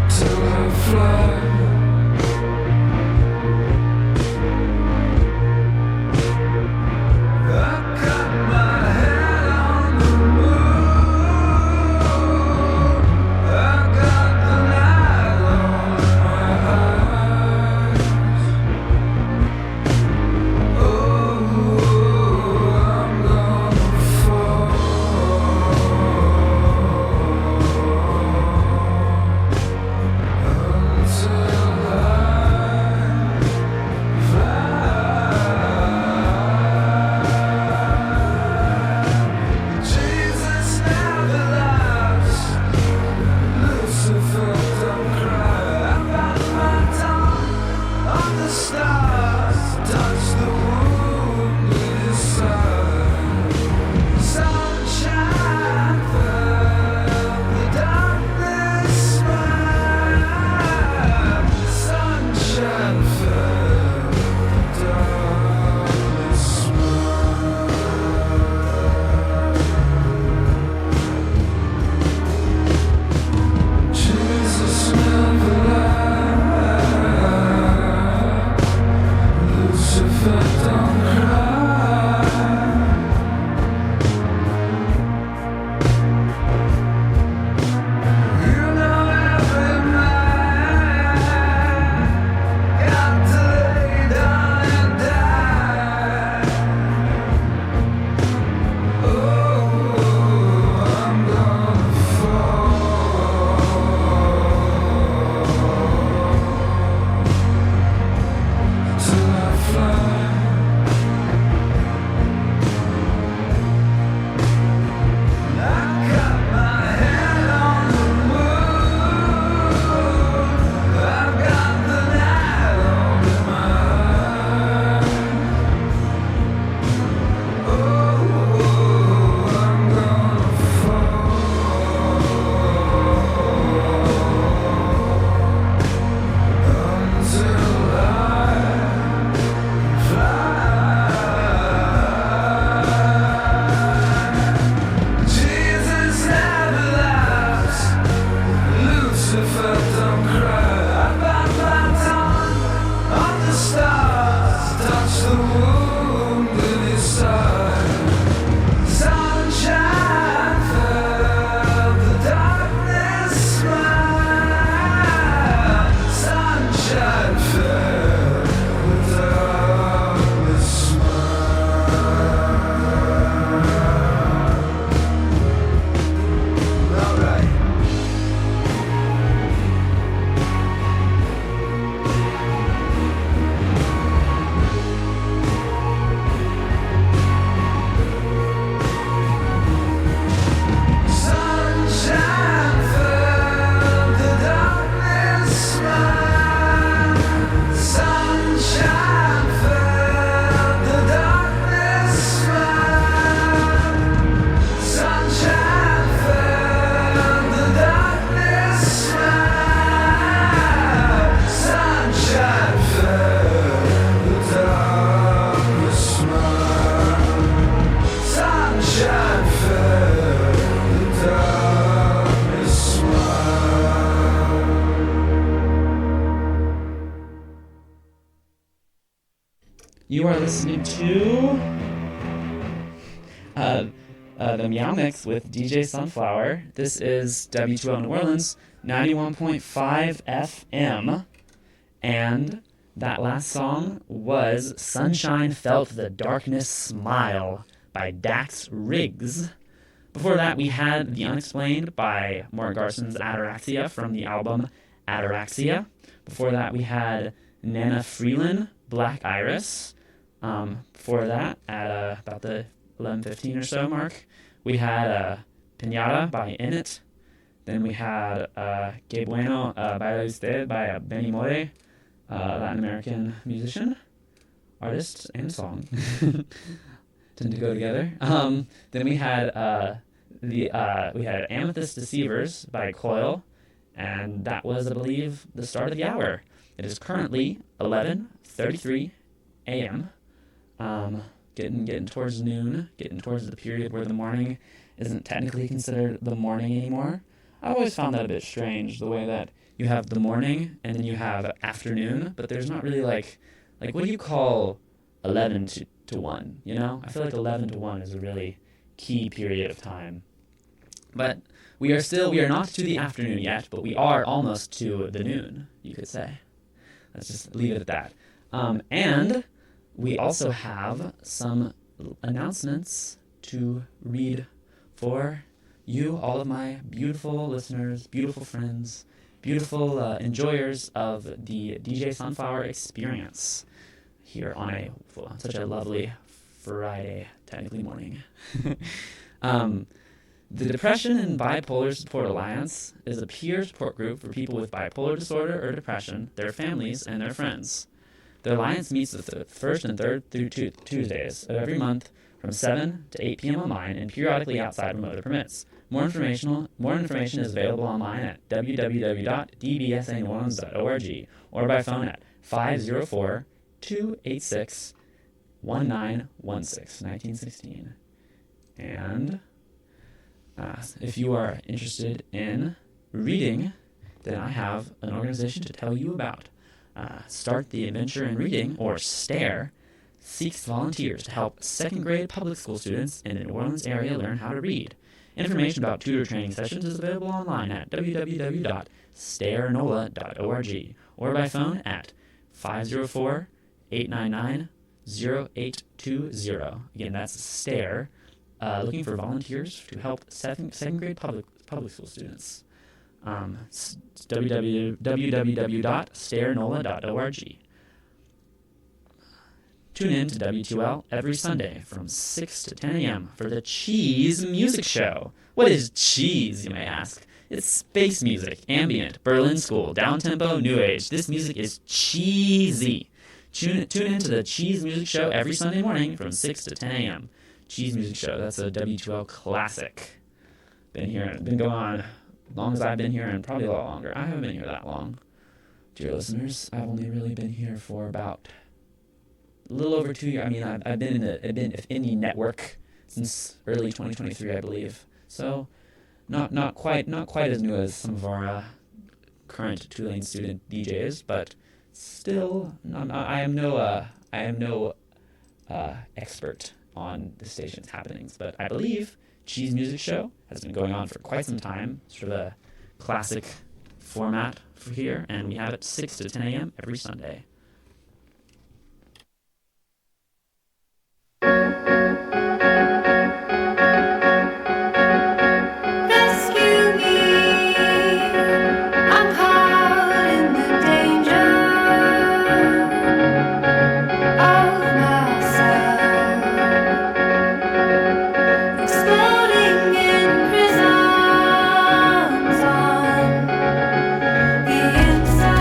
till I fly. I got my head on the moon. I got the night on my eyes. Oh, I'm gonna fall until I Jesus never laughs. Lucifer don't cry. I found my tongue on the stars, touch the wound with his side. Sunshine fell, the darkness smiled. Sunshine fell, the darkness smiled. Jesus never lied. Lucifer don't cry. You know every man got to lay down and die. Oh, I'm gonna fall till I fly. I got my head on the moon. I've got the night on my eyes. Oh, I'm gonna fall until I fly. Jesus never laughs. Lucifer don't cry. I found my tongue on the stars, touch the wound in his side. Sunshine fell, the darkness smiled. Sunshine fell, the darkness smiled. All right. Sunshine fell, the darkness smiled. Sunshine fell, the darkness smiled. Sunshine fell, the darkness smiled. Sunshine fell, the darkness smiled. Sunshine fell, the darkness smiled. You are listening to the Meow Mix with DJ Sunflower. This is W2L New Orleans, 91.5 FM. And that last song was Sunshine Felt the Darkness Smile by Dax Riggs. Before that, we had The Unexplained by Morgan Garson's Ataraxia from the album Ataraxia. Before that, we had Nana Freeland, Black Iris. Before that, at about the 11:15 or so mark, we had Pinata by Init. Then we had Que Bueno Baila Usted by Benny More, Latin American musician, artist, and song. Tend to go together. Then we had we had Amethyst Deceivers by Coil, and that was, I believe, the start of the hour. It is currently 11:33 a.m. Getting towards noon, getting towards the period where the morning isn't technically considered the morning anymore. I've always found that a bit strange, the way that you have the morning and then you have afternoon, but there's not really like what do you call 11 to 1, you know? I feel like 11 to 1 is a really key period of time. But we are not to the afternoon yet, but we are almost to the noon, you could say. Let's just leave it at that. And we also have some announcements to read for you, all of my beautiful listeners, beautiful friends, beautiful enjoyers of the DJ Sunflower experience here on such a lovely Friday, technically morning. The Depression and Bipolar Support Alliance is a peer support group for people with bipolar disorder or depression, their families, and their friends. The Alliance meets the first and third through Tuesdays of every month from 7 to 8 p.m. online and periodically outside when weather permits. More information is available online at www.dbsaneworleans.org or by phone at 504-286-1916, 1916. And if you are interested in reading, then I have an organization to tell you about. Start the Adventure in Reading, or STARE, seeks volunteers to help second grade public school students in the New Orleans area learn how to read. Information about tutor training sessions is available online at www.starenola.org or by phone at 504-899-0820. Again, that's STARE, looking for volunteers to help second grade public school students. www.starenola.org. Tune in to W2L every Sunday from 6 to 10 a.m. for the Cheese Music Show. What is cheese, you may ask? It's space music, ambient, Berlin school, down-tempo, new age. This music is cheesy. Tune in to the Cheese Music Show every Sunday morning from 6 to 10 a.m. Cheese Music Show, that's a W2L classic. Been going on as long as I've been here, and probably a lot longer. I haven't been here that long, dear listeners. I've only really been here for about a little over 2 years. I mean, I've been in the network since early 2023, I believe. So, not quite as new as some of our current Tulane student DJs, but still, I am no expert on the station's happenings. But I believe Cheese Music Show has been going on for quite some time. Sort of a classic format for here, and we have it 6 to 10 a.m. every Sunday. Rescue me, I'm caught in the danger of myself, exploding in prisons on the inside.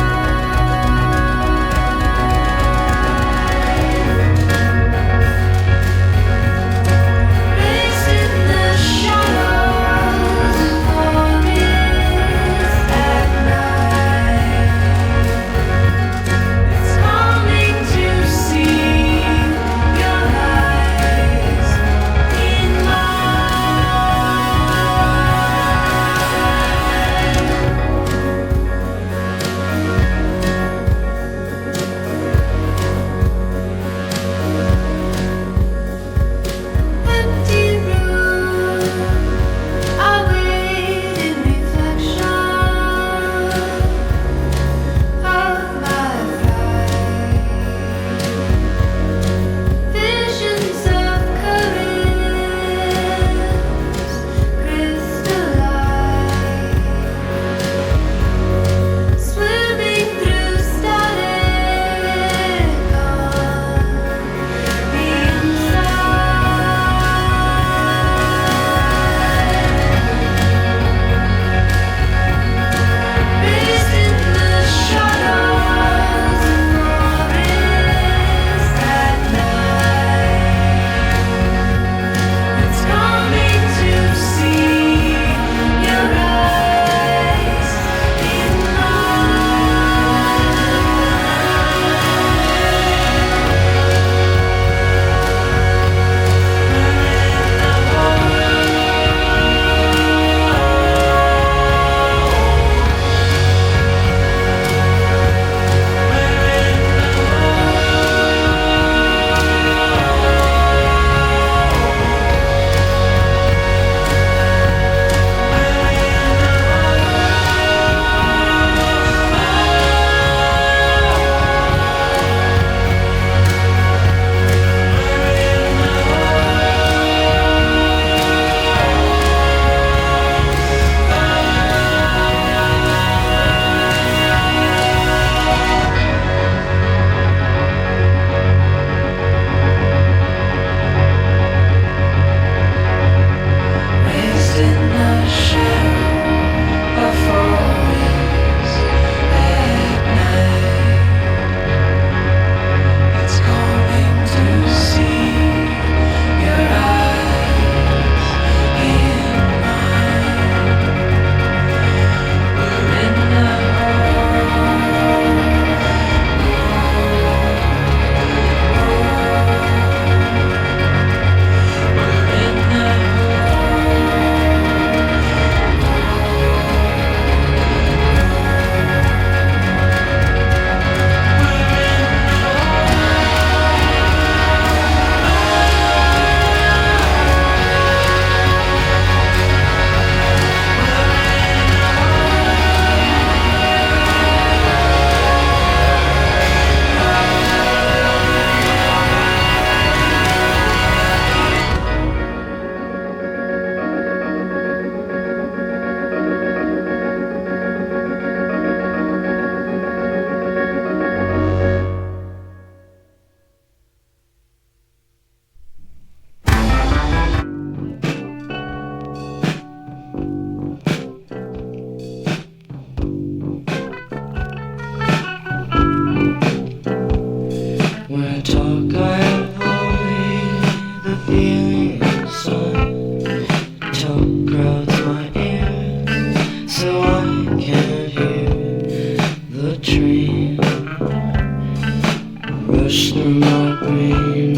my brain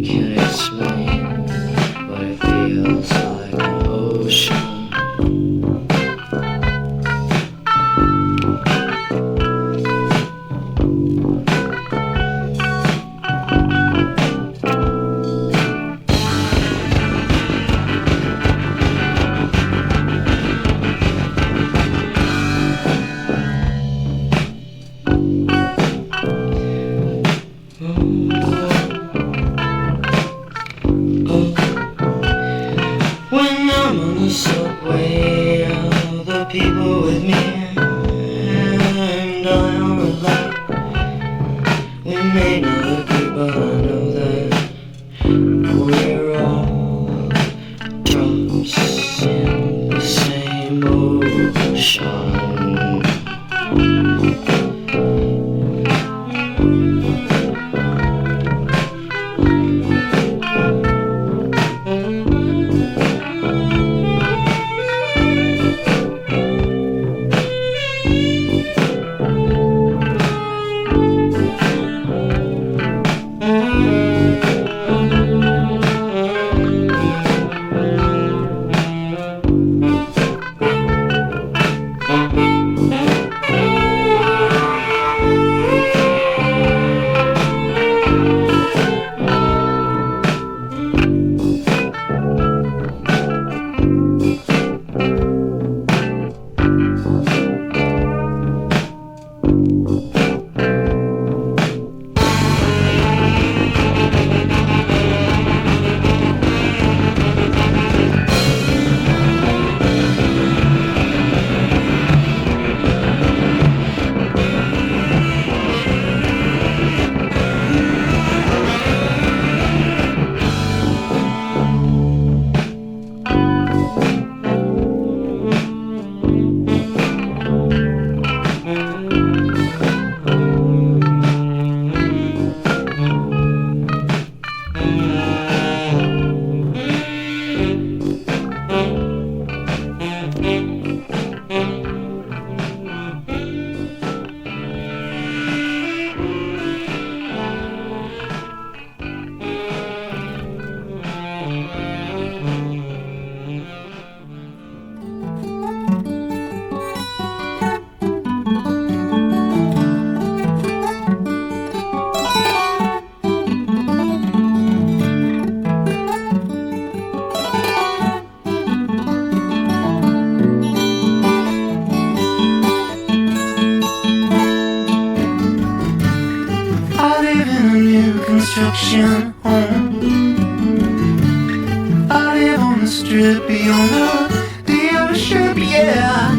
can't explain, but it feels like an ocean. When I'm on the subway, all the people with me, and I are alike. We may not agree, but I know that we're all drops in the same ocean. I live in a new construction home. I live on the strip beyond the dealership, yeah.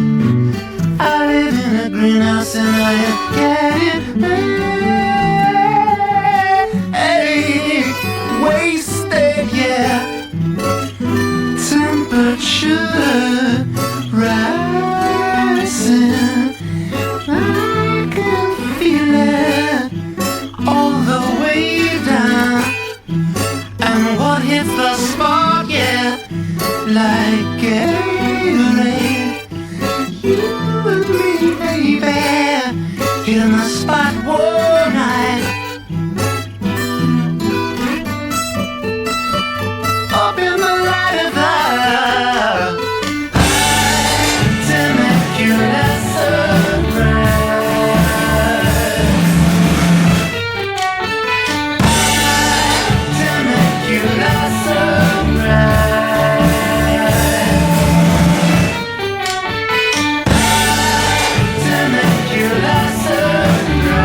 I live in a greenhouse and I am getting wasted, yeah. Temperature rising, I can feel it all the way down. And what hits the spot, yeah, like Gatorade. You and me, baby, hitting the spot one night. Up in the light of the temecula sunrise. Temecula sunrise. Temecula sunrise.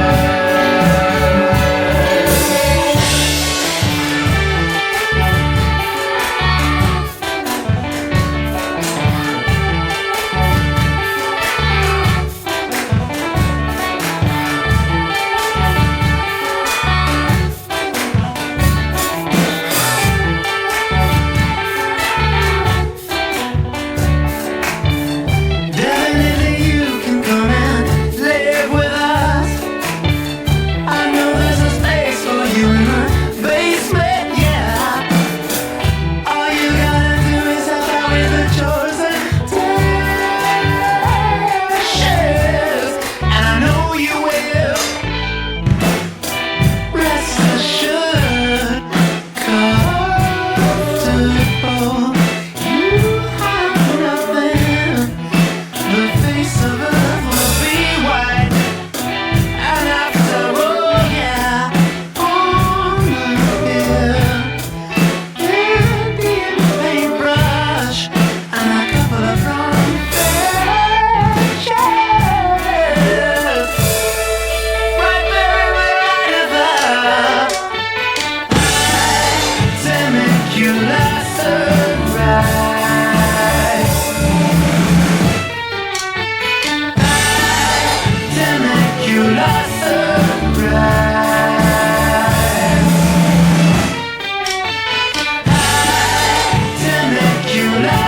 temecula sunrise. Temecula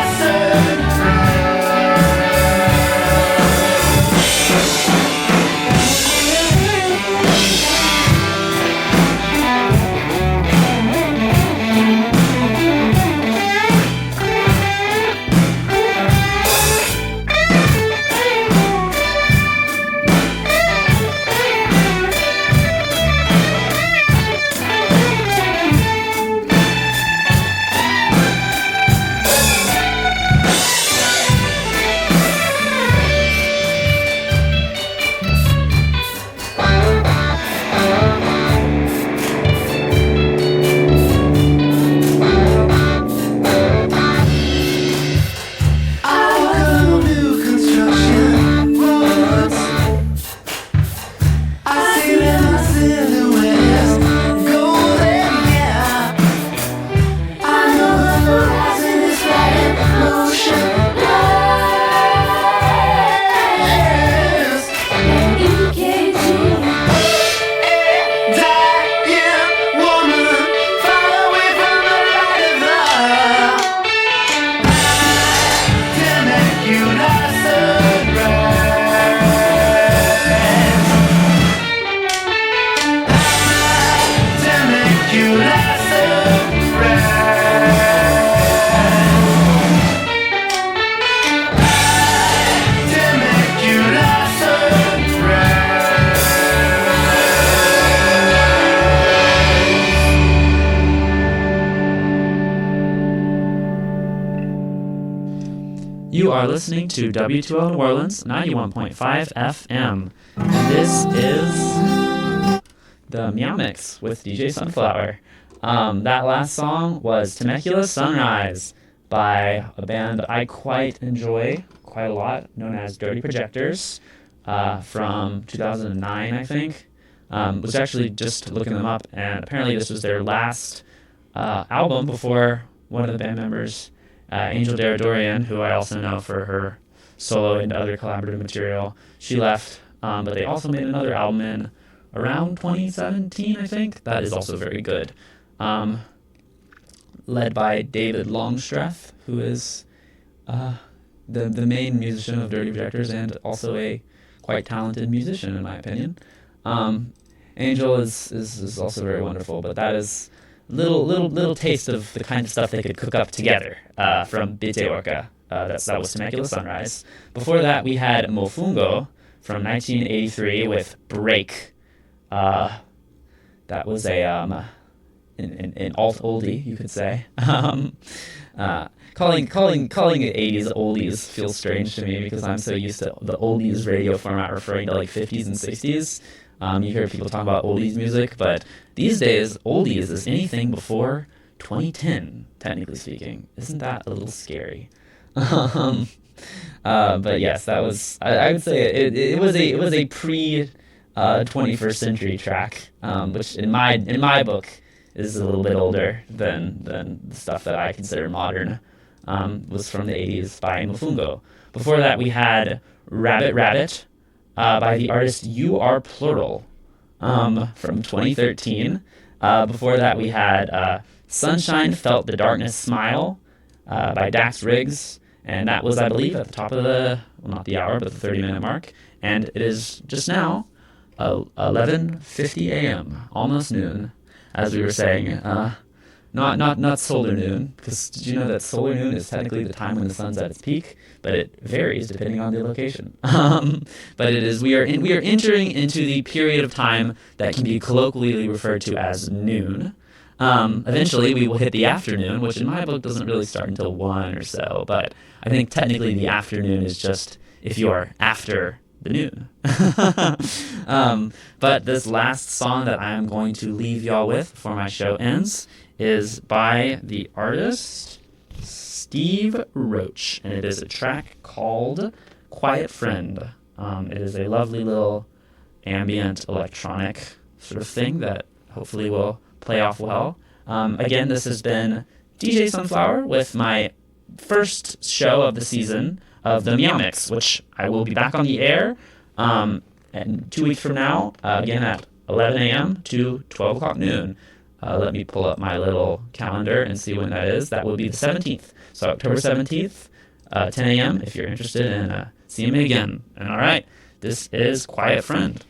You are listening to W2L New Orleans 91.5 FM. This is the Meow Mix with DJ Sunflower. That last song was Temecula Sunrise by a band I quite enjoy quite a lot, known as Dirty Projectors, from 2009, I think. Was actually just looking them up, and apparently this was their last album before one of the band members, Angel Deradorian, who I also know for her solo and other collaborative material, she left, but they also made another album in around 2017, I think. That is also very good. Led by David Longstreth, who is the main musician of Dirty Projectors and also a quite talented musician, in my opinion. Angel is also very wonderful, but that is little taste of the kind of stuff they could cook up together from Bite Orca. That was Temecula Sunrise. Before that, we had Mofungo from 1983 with Break. That was a an alt oldie, you could say. Calling it 80s oldies feels strange to me because I'm so used to the oldies radio format referring to like 50s and 60s. You hear people talk about oldies music, but these days, oldies is anything before 2010, technically speaking. Isn't that a little scary? But yes, that was, I would say it was a pre 21st century track, which in my book is a little bit older than the stuff that I consider modern. Was from the 80s by Mofungo. Before that, we had Rabbit Rabbit by the artist You Are Plural from 2013. Before that, we had Sunshine Felt the Darkness Smile by Dax Riggs. And that was, I believe, at the top of the, well, not the hour, but the 30-minute mark. And it is just now 11:50 a.m., almost noon, as we were saying. Not solar noon, because did you know that solar noon is technically the time when the sun's at its peak, but it varies depending on the location. But it is we are entering into the period of time that can be colloquially referred to as noon. Eventually we will hit the afternoon, which in my book doesn't really start until 1 or so, but I think technically the afternoon is just if you're after the noon. But this last song that I am going to leave y'all with before my show ends is by the artist Steve Roach, and it is a track called Quiet Friend. It is a lovely little ambient electronic sort of thing that hopefully will play off well. Again, this has been DJ Sunflower with my first show of the season of the Meow Mix, which I will be back on the air And 2 weeks from now, again at 11 a.m. to 12 o'clock noon. Let me pull up my little calendar and see when that is. That will be the 17th. So October 17th, 10 a.m. if you're interested in seeing me again. And all right, this is Quiet Friend.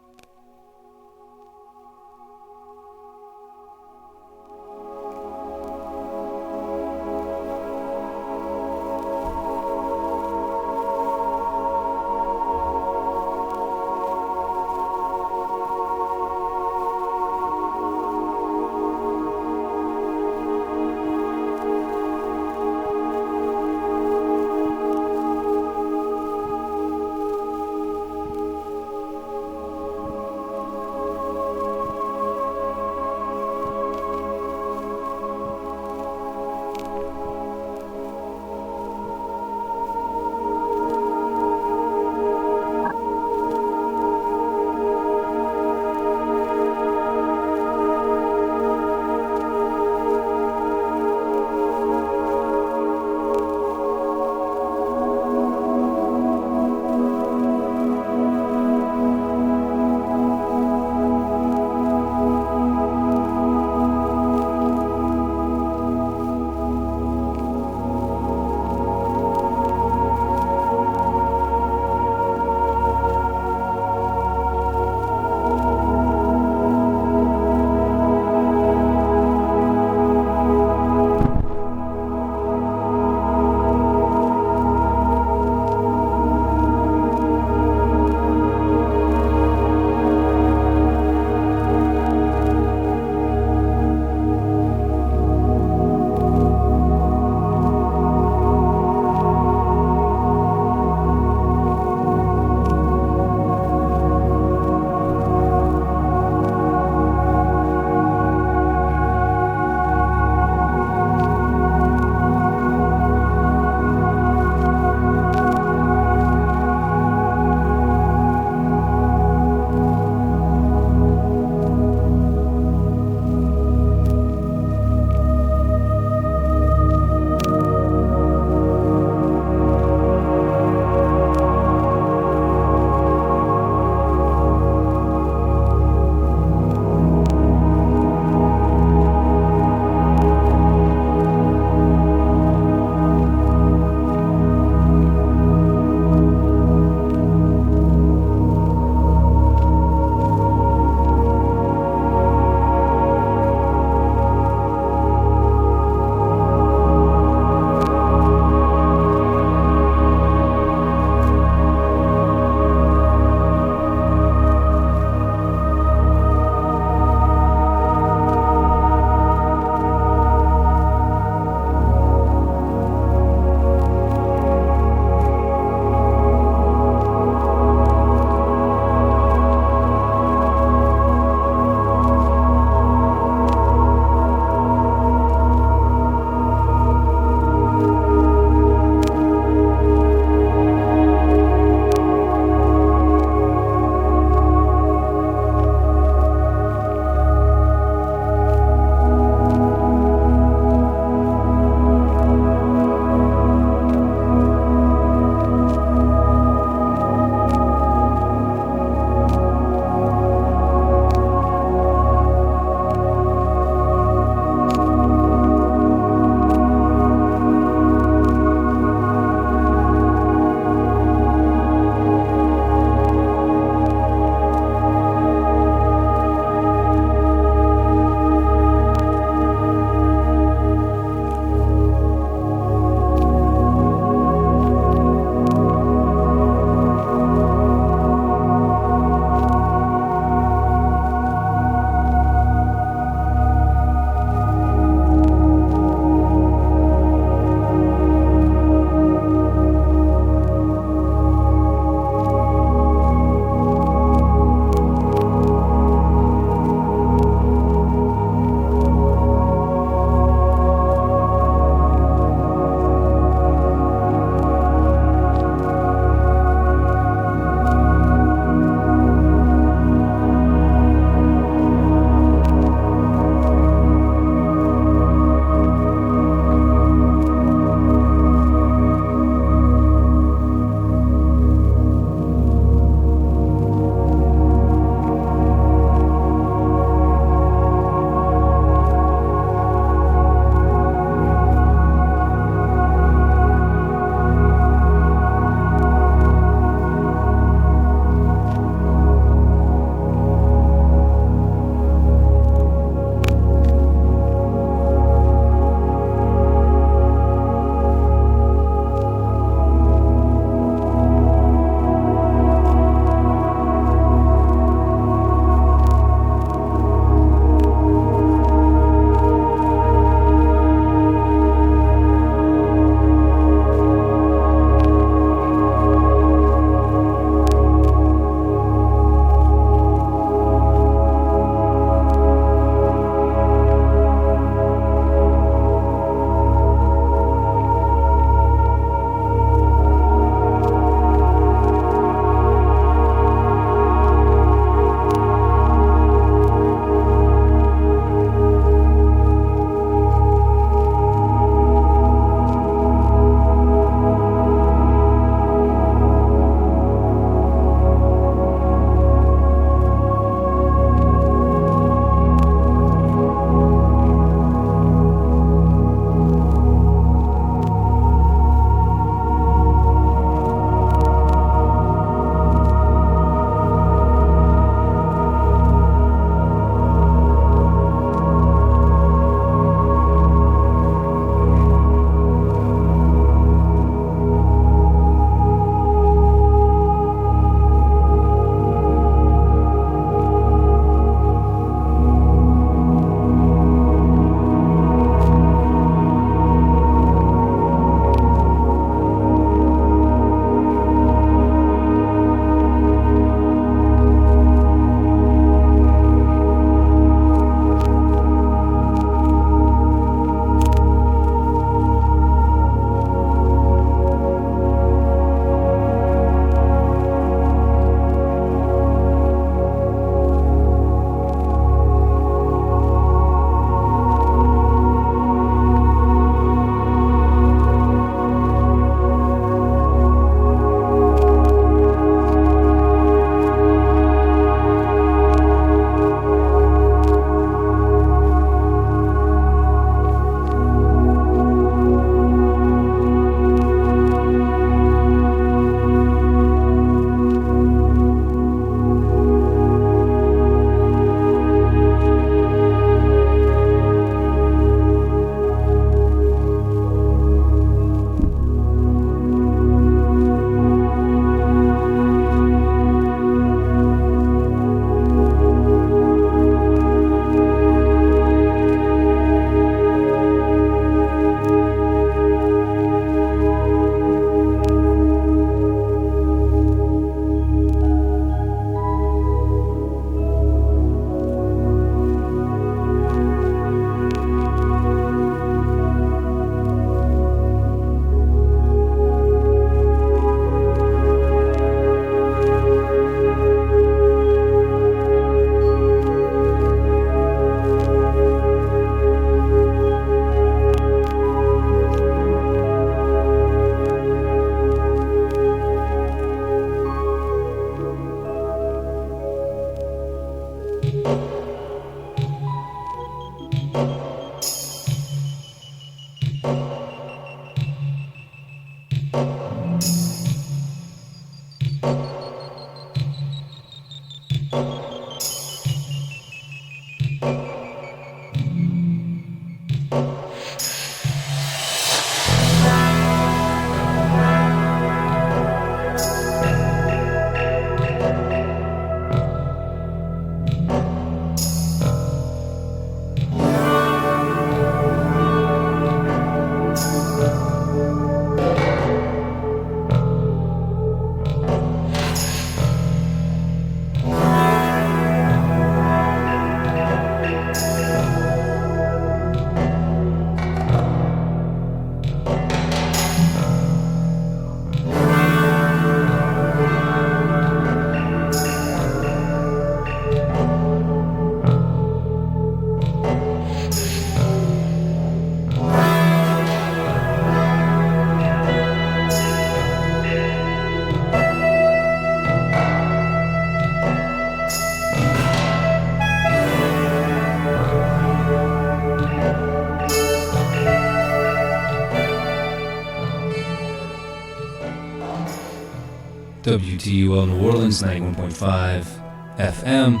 WTUL New Orleans 91.5 FM.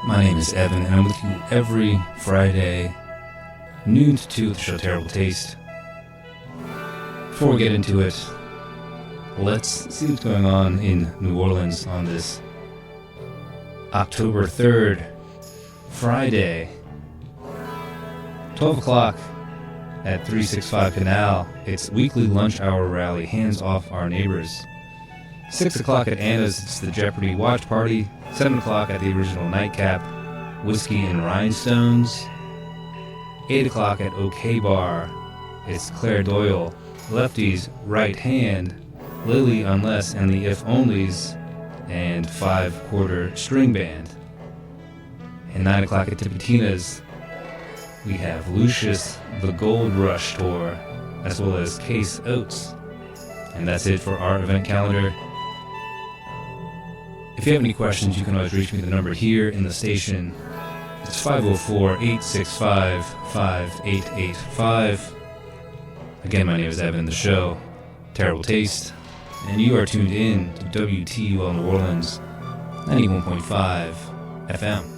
My name is Evan, and I'm with you every Friday, noon to 2 with the show Terrible Taste. Before we get into it, let's see what's going on in New Orleans on this October 3rd, Friday, 12 o'clock at 365 Canal. It's weekly lunch hour rally, Hands Off Our Neighbors. 6 o'clock at Anna's, it's the Jeopardy watch party. 7 o'clock at the original Nightcap, Whiskey and Rhinestones. 8 o'clock at OK Bar, it's Claire Doyle, Lefty's Right Hand, Lily Unless and the If Onlys, and 5/4 String Band. And 9 o'clock at Tipitina's, we have Lucius the Gold Rush Tour, as well as Case Oates. And that's it for our event calendar. If you have any questions, you can always reach me at the number here in the station. It's 504-865-5885. Again, my name is Evan, the show Terrible Taste, and you are tuned in to WTUL New Orleans 91.5 FM.